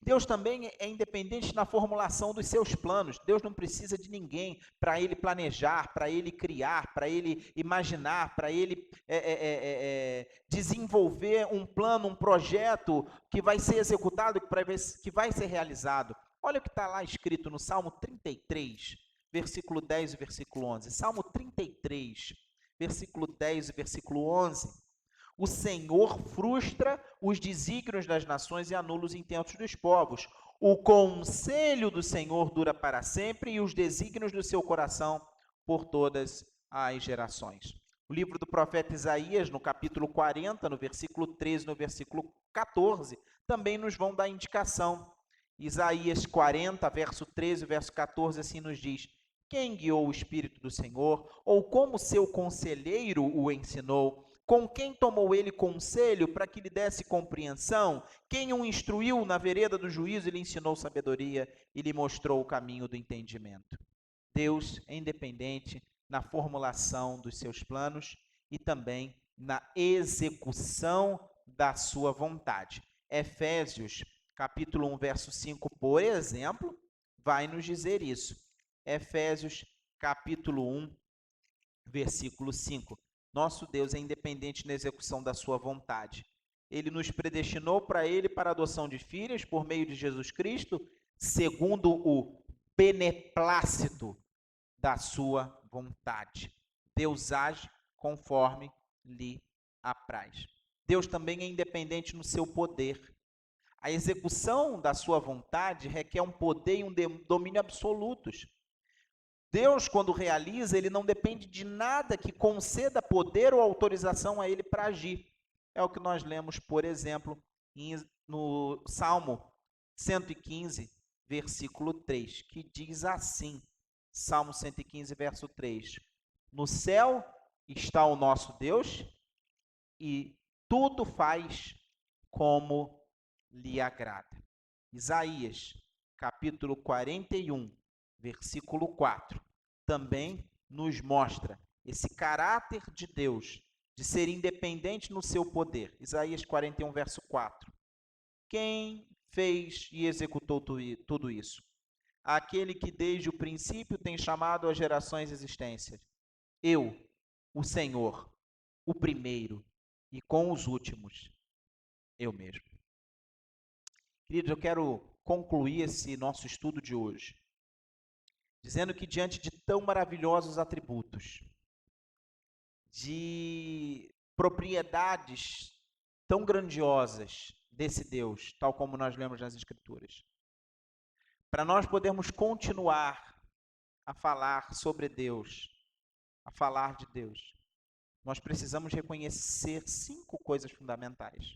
Deus também é independente na formulação dos seus planos. Deus não precisa de ninguém para ele planejar, para ele criar, para ele imaginar, para ele desenvolver um plano, um projeto que vai ser executado, que vai ser realizado. Olha o que está lá escrito no Salmo 33, versículo 10 e versículo 11. Salmo 33, versículo 10 e versículo 11. O Senhor frustra os desígnios das nações e anula os intentos dos povos. O conselho do Senhor dura para sempre e os desígnios do seu coração por todas as gerações. O livro do profeta Isaías, no capítulo 40, no versículo 13, no versículo 14, também nos vão dar indicação. Isaías 40, verso 13, verso 14, assim nos diz: quem guiou o Espírito do Senhor? Ou como seu conselheiro o ensinou? Com quem tomou ele conselho para que lhe desse compreensão? Quem o instruiu na vereda do juízo e lhe ensinou sabedoria e lhe mostrou o caminho do entendimento? Deus é independente na formulação dos seus planos e também na execução da sua vontade. Efésios, capítulo 1, verso 5, por exemplo, vai nos dizer isso. Efésios, capítulo 1, versículo 5. Nosso Deus é independente na execução da sua vontade. Ele nos predestinou para ele para a adoção de filhos por meio de Jesus Cristo, segundo o beneplácito da sua vontade. Deus age conforme lhe apraz. Deus também é independente no seu poder. A execução da sua vontade requer um poder e um domínio absolutos. Deus, quando realiza, ele não depende de nada que conceda poder ou autorização a ele para agir. É o que nós lemos, por exemplo, no Salmo 115, versículo 3, que diz assim, Salmo 115, verso 3, no céu está o nosso Deus e tudo faz como lhe agrada. Isaías, capítulo 41, versículo 4, também nos mostra esse caráter de Deus, de ser independente no seu poder. Isaías 41, verso 4. Quem fez e executou tudo isso? Aquele que desde o princípio tem chamado as gerações existências. Eu, o Senhor, o primeiro, e com os últimos, eu mesmo. Queridos, eu quero concluir esse nosso estudo de hoje dizendo que diante de tão maravilhosos atributos, de propriedades tão grandiosas desse Deus, tal como nós lemos nas Escrituras. Para nós podermos continuar a falar sobre Deus, a falar de Deus, nós precisamos reconhecer 5 coisas fundamentais.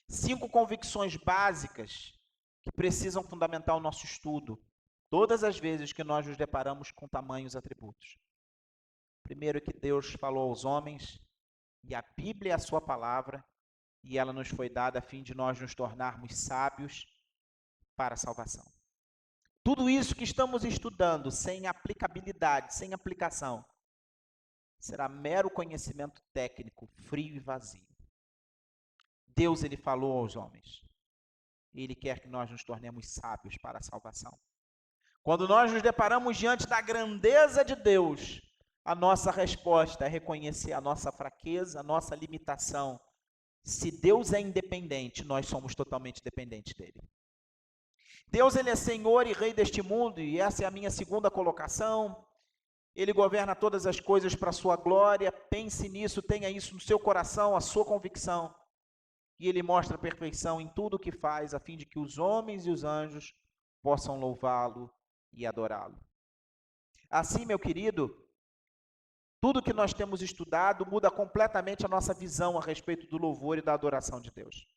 5 convicções básicas que precisam fundamentar o nosso estudo, todas as vezes que nós nos deparamos com tamanhos atributos. Primeiro é que Deus falou aos homens, e a Bíblia é a sua palavra, e ela nos foi dada a fim de nós nos tornarmos sábios para a salvação. Tudo isso que estamos estudando, sem aplicabilidade, sem aplicação, será mero conhecimento técnico, frio e vazio. Deus, ele falou aos homens. Ele quer que nós nos tornemos sábios para a salvação. Quando nós nos deparamos diante da grandeza de Deus, a nossa resposta é reconhecer a nossa fraqueza, a nossa limitação. Se Deus é independente, nós somos totalmente dependentes dele. Deus, ele é Senhor e Rei deste mundo, e essa é a minha segunda colocação. Ele governa todas as coisas para a sua glória. Pense nisso, tenha isso no seu coração, a sua convicção. E ele mostra a perfeição em tudo o que faz, a fim de que os homens e os anjos possam louvá-lo e adorá-lo. Assim, meu querido, tudo que nós temos estudado muda completamente a nossa visão a respeito do louvor e da adoração de Deus.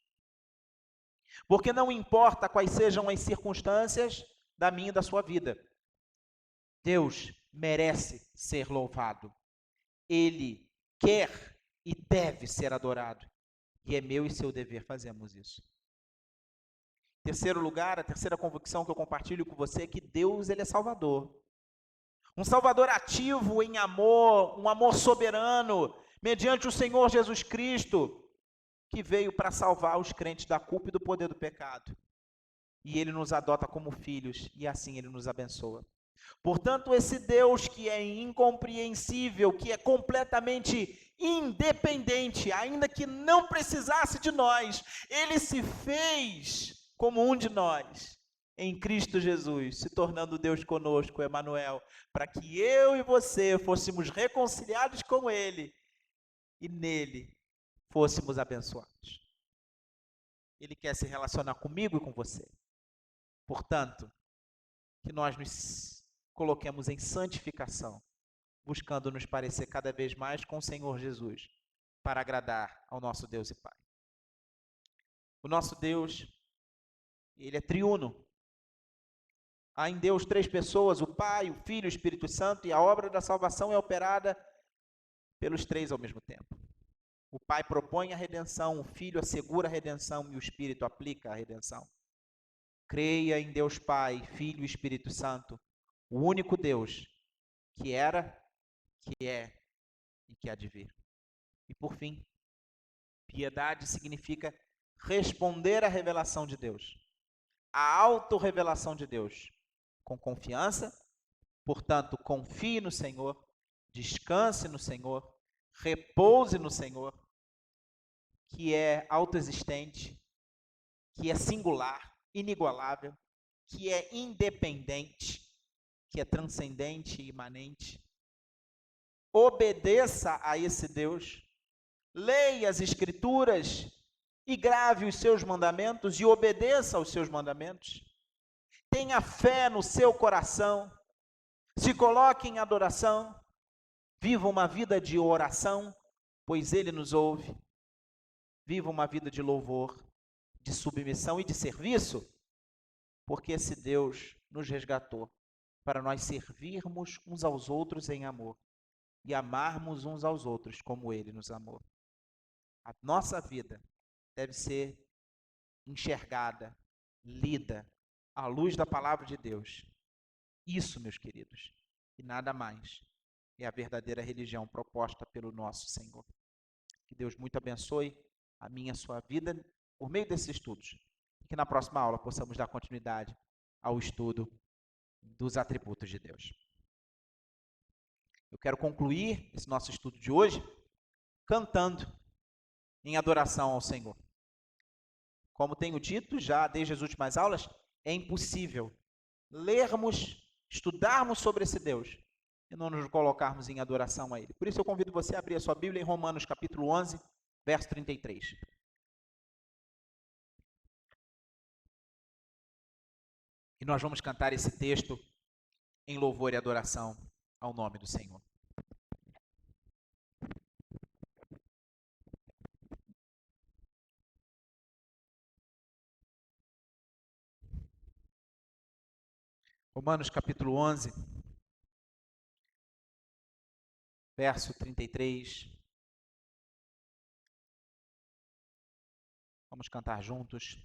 Porque não importa quais sejam as circunstâncias da minha e da sua vida, Deus merece ser louvado. Ele quer e deve ser adorado. E é meu e seu dever fazermos isso. Terceiro lugar, a terceira convicção que eu compartilho com você é que Deus, ele é Salvador. Um Salvador ativo em amor, um amor soberano, mediante o Senhor Jesus Cristo, que veio para salvar os crentes da culpa e do poder do pecado. E ele nos adota como filhos, e assim ele nos abençoa. Portanto, esse Deus que é incompreensível, que é completamente independente, ainda que não precisasse de nós, ele se fez como um de nós, em Cristo Jesus, se tornando Deus conosco, Emanuel, para que eu e você fôssemos reconciliados com ele e nele fôssemos abençoados. Ele quer se relacionar comigo e com você. Portanto, que nós nos coloquemos em santificação, buscando nos parecer cada vez mais com o Senhor Jesus, para agradar ao nosso Deus e Pai. O nosso Deus, ele é triuno. Há em Deus 3 pessoas, o Pai, o Filho e o Espírito Santo, e a obra da salvação é operada pelos 3 ao mesmo tempo. O Pai propõe a redenção, o Filho assegura a redenção e o Espírito aplica a redenção. Creia em Deus Pai, Filho e Espírito Santo, o único Deus que era, que é e que há de vir. E por fim, piedade significa responder à revelação de Deus, à autorrevelação de Deus, com confiança. Portanto, confie no Senhor, descanse no Senhor, repouse no Senhor, que é autoexistente, que é singular, inigualável, que é independente, que é transcendente e imanente. Obedeça a esse Deus, leia as Escrituras e grave os seus mandamentos e obedeça aos seus mandamentos. Tenha fé no seu coração, se coloque em adoração, viva uma vida de oração, pois Ele nos ouve. Viva uma vida de louvor, de submissão e de serviço, porque esse Deus nos resgatou para nós servirmos uns aos outros em amor e amarmos uns aos outros como Ele nos amou. A nossa vida deve ser enxergada, lida à luz da palavra de Deus. Isso, meus queridos, e nada mais, é a verdadeira religião proposta pelo nosso Senhor. Que Deus muito abençoe a minha e a sua vida por meio desses estudos. E que na próxima aula possamos dar continuidade ao estudo dos atributos de Deus. Eu quero concluir esse nosso estudo de hoje cantando em adoração ao Senhor. Como tenho dito já desde as últimas aulas, é impossível lermos, estudarmos sobre esse Deus e não nos colocarmos em adoração a Ele. Por isso eu convido você a abrir a sua Bíblia em Romanos capítulo 11, verso 33. E nós vamos cantar esse texto em louvor e adoração ao nome do Senhor. Romanos capítulo 11, verso 33. Vamos cantar juntos.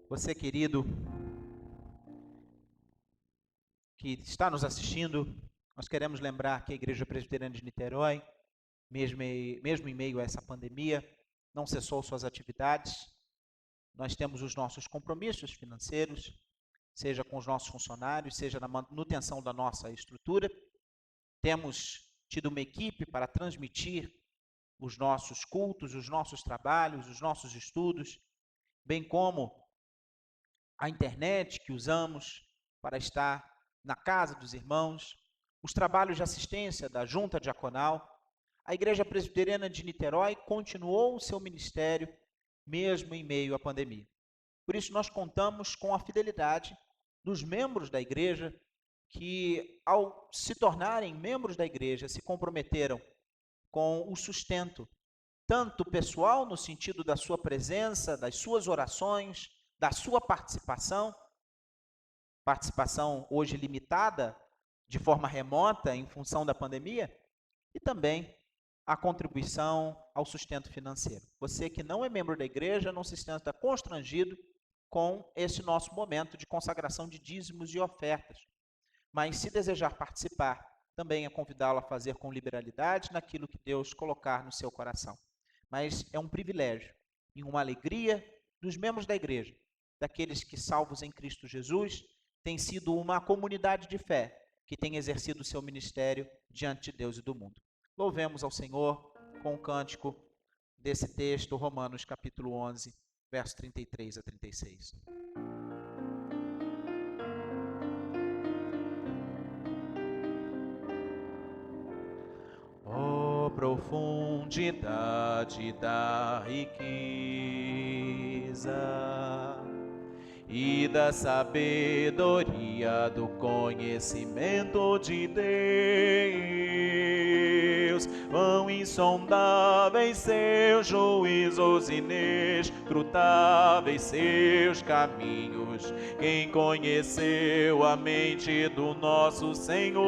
Você, querido, que está nos assistindo, nós queremos lembrar que a Igreja Presbiteriana de Niterói, mesmo em meio a essa pandemia, não cessou suas atividades. Nós temos os nossos compromissos financeiros, seja com os nossos funcionários, seja na manutenção da nossa estrutura. Temos tido uma equipe para transmitir os nossos cultos, os nossos trabalhos, os nossos estudos, bem como a internet que usamos para estar na casa dos irmãos, os trabalhos de assistência da Junta Diaconal. A Igreja Presbiteriana de Niterói continuou o seu ministério mesmo em meio à pandemia. Por isso, nós contamos com a fidelidade dos membros da igreja que, ao se tornarem membros da igreja, se comprometeram com o sustento, tanto pessoal, no sentido da sua presença, das suas orações, da sua participação hoje limitada, de forma remota, em função da pandemia, e também a contribuição ao sustento financeiro. Você que não é membro da igreja não se sinta constrangido com esse nosso momento de consagração de dízimos e ofertas. Mas se desejar participar, também é convidá-lo a fazer com liberalidade naquilo que Deus colocar no seu coração. Mas é um privilégio e uma alegria dos membros da igreja, daqueles que, salvos em Cristo Jesus, têm sido uma comunidade de fé que tem exercido o seu ministério diante de Deus e do mundo. Louvemos ao Senhor com o cântico desse texto, Romanos capítulo 11, verso 33 a 36. Ó profundidade da riqueza e da sabedoria do conhecimento de Deus, vão insondáveis seus juízos, inescrutáveis seus caminhos. Quem conheceu a mente do nosso Senhor?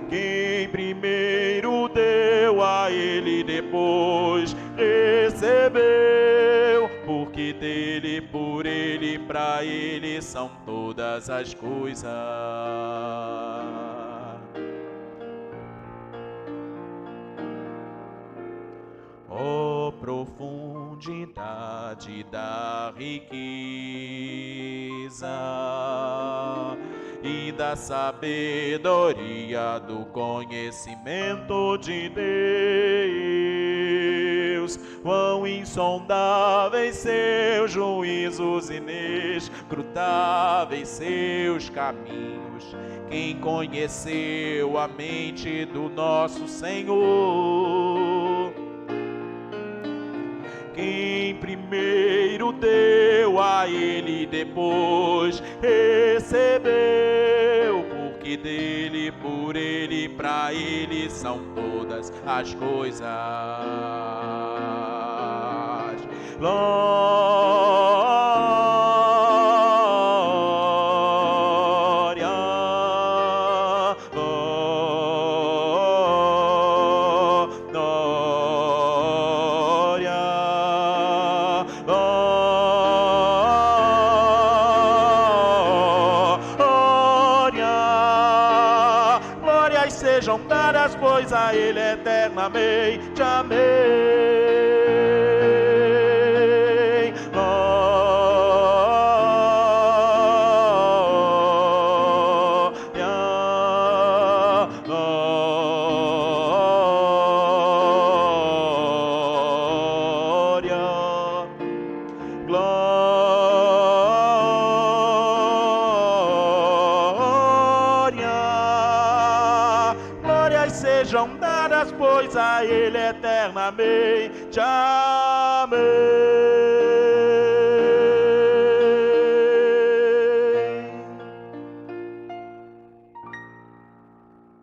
Quem primeiro deu a ele, depois recebeu, porque dele, por ele, para ele são todas as coisas. Ó profundidade da riqueza e da sabedoria do conhecimento de Deus, quão insondáveis seus juízos, inescrutáveis seus caminhos. Quem conheceu a mente do nosso Senhor? Quem primeiro deu a ele, depois recebeu, porque dele, por ele, para ele são todas as coisas. Sejam dadas, pois a ele eternamente. Amém. Glória, glória, glória. sejam dadas, pois a Ele eternamente. Amém.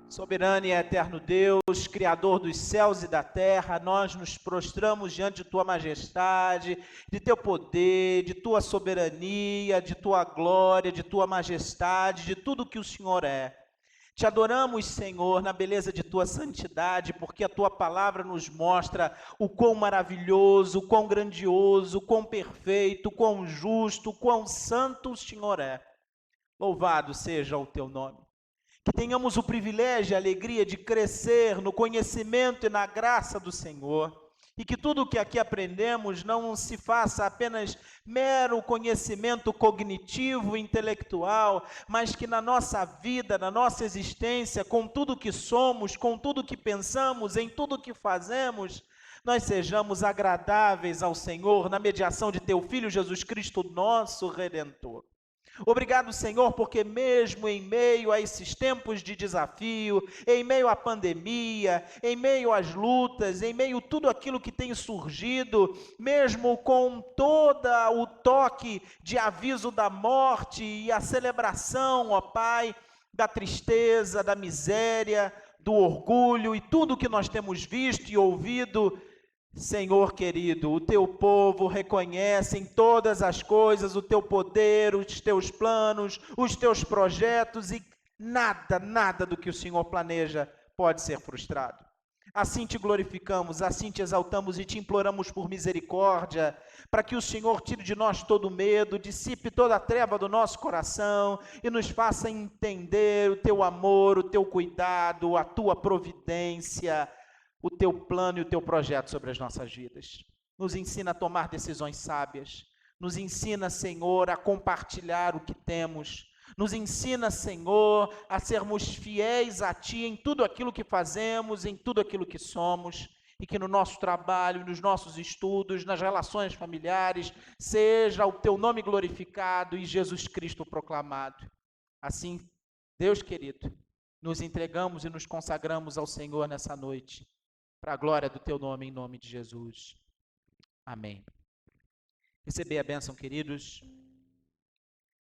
Soberano e eterno Deus, Criador dos céus e da terra, nós nos prostramos diante de Tua majestade, de Teu poder, de Tua soberania, de Tua glória, de Tua majestade, de tudo que o Senhor é. Te adoramos, Senhor, na beleza de Tua santidade, porque a Tua palavra nos mostra o quão maravilhoso, o quão grandioso, o quão perfeito, o quão justo, o quão santo o Senhor é. Louvado seja o Teu nome. Que tenhamos o privilégio e a alegria de crescer no conhecimento e na graça do Senhor. E que tudo o que aqui aprendemos não se faça apenas mero conhecimento cognitivo e intelectual, mas que na nossa vida, na nossa existência, com tudo que somos, com tudo que pensamos, em tudo que fazemos, nós sejamos agradáveis ao Senhor na mediação de Teu Filho Jesus Cristo, nosso Redentor. Obrigado, Senhor, porque mesmo em meio a esses tempos de desafio, em meio à pandemia, em meio às lutas, em meio a tudo aquilo que tem surgido, mesmo com todo o toque de aviso da morte e a celebração, ó Pai, da tristeza, da miséria, do orgulho e tudo que nós temos visto e ouvido, Senhor querido, o Teu povo reconhece em todas as coisas o Teu poder, os Teus planos, os Teus projetos e nada do que o Senhor planeja pode ser frustrado. Assim Te glorificamos, assim Te exaltamos e Te imploramos por misericórdia, para que o Senhor tire de nós todo medo, dissipe toda a treva do nosso coração e nos faça entender o Teu amor, o Teu cuidado, a Tua providência, o Teu plano e o Teu projeto sobre as nossas vidas. Nos ensina a tomar decisões sábias. Nos ensina, Senhor, a compartilhar o que temos. Nos ensina, Senhor, a sermos fiéis a Ti em tudo aquilo que fazemos, em tudo aquilo que somos. E que no nosso trabalho, nos nossos estudos, nas relações familiares, seja o Teu nome glorificado e Jesus Cristo proclamado. Assim, Deus querido, nos entregamos e nos consagramos ao Senhor nessa noite, para a glória do Teu nome, em nome de Jesus. Amém. Receber a bênção, queridos.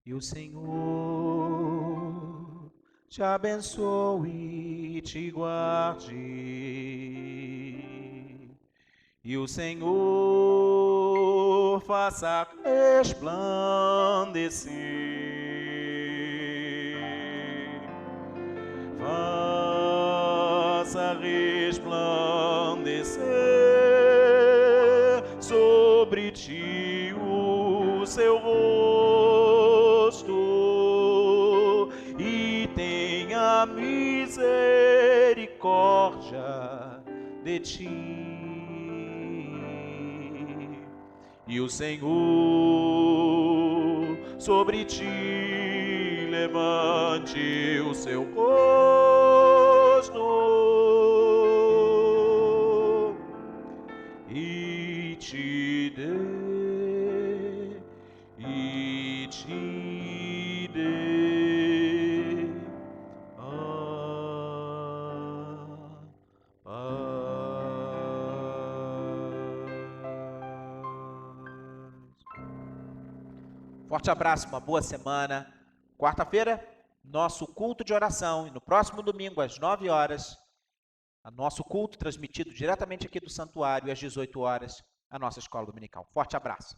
E o Senhor te abençoe e te guarde. E o Senhor faça resplandecer. Faça resplandecer sobre ti o seu rosto e tenha misericórdia de ti. E o Senhor sobre ti levante o seu rosto e te dê a paz. Forte abraço, uma boa semana. Quarta-feira, nosso culto de oração. E no próximo domingo, às 9 horas, nosso culto transmitido diretamente aqui do santuário, às 18 horas, a nossa escola dominical. Forte abraço.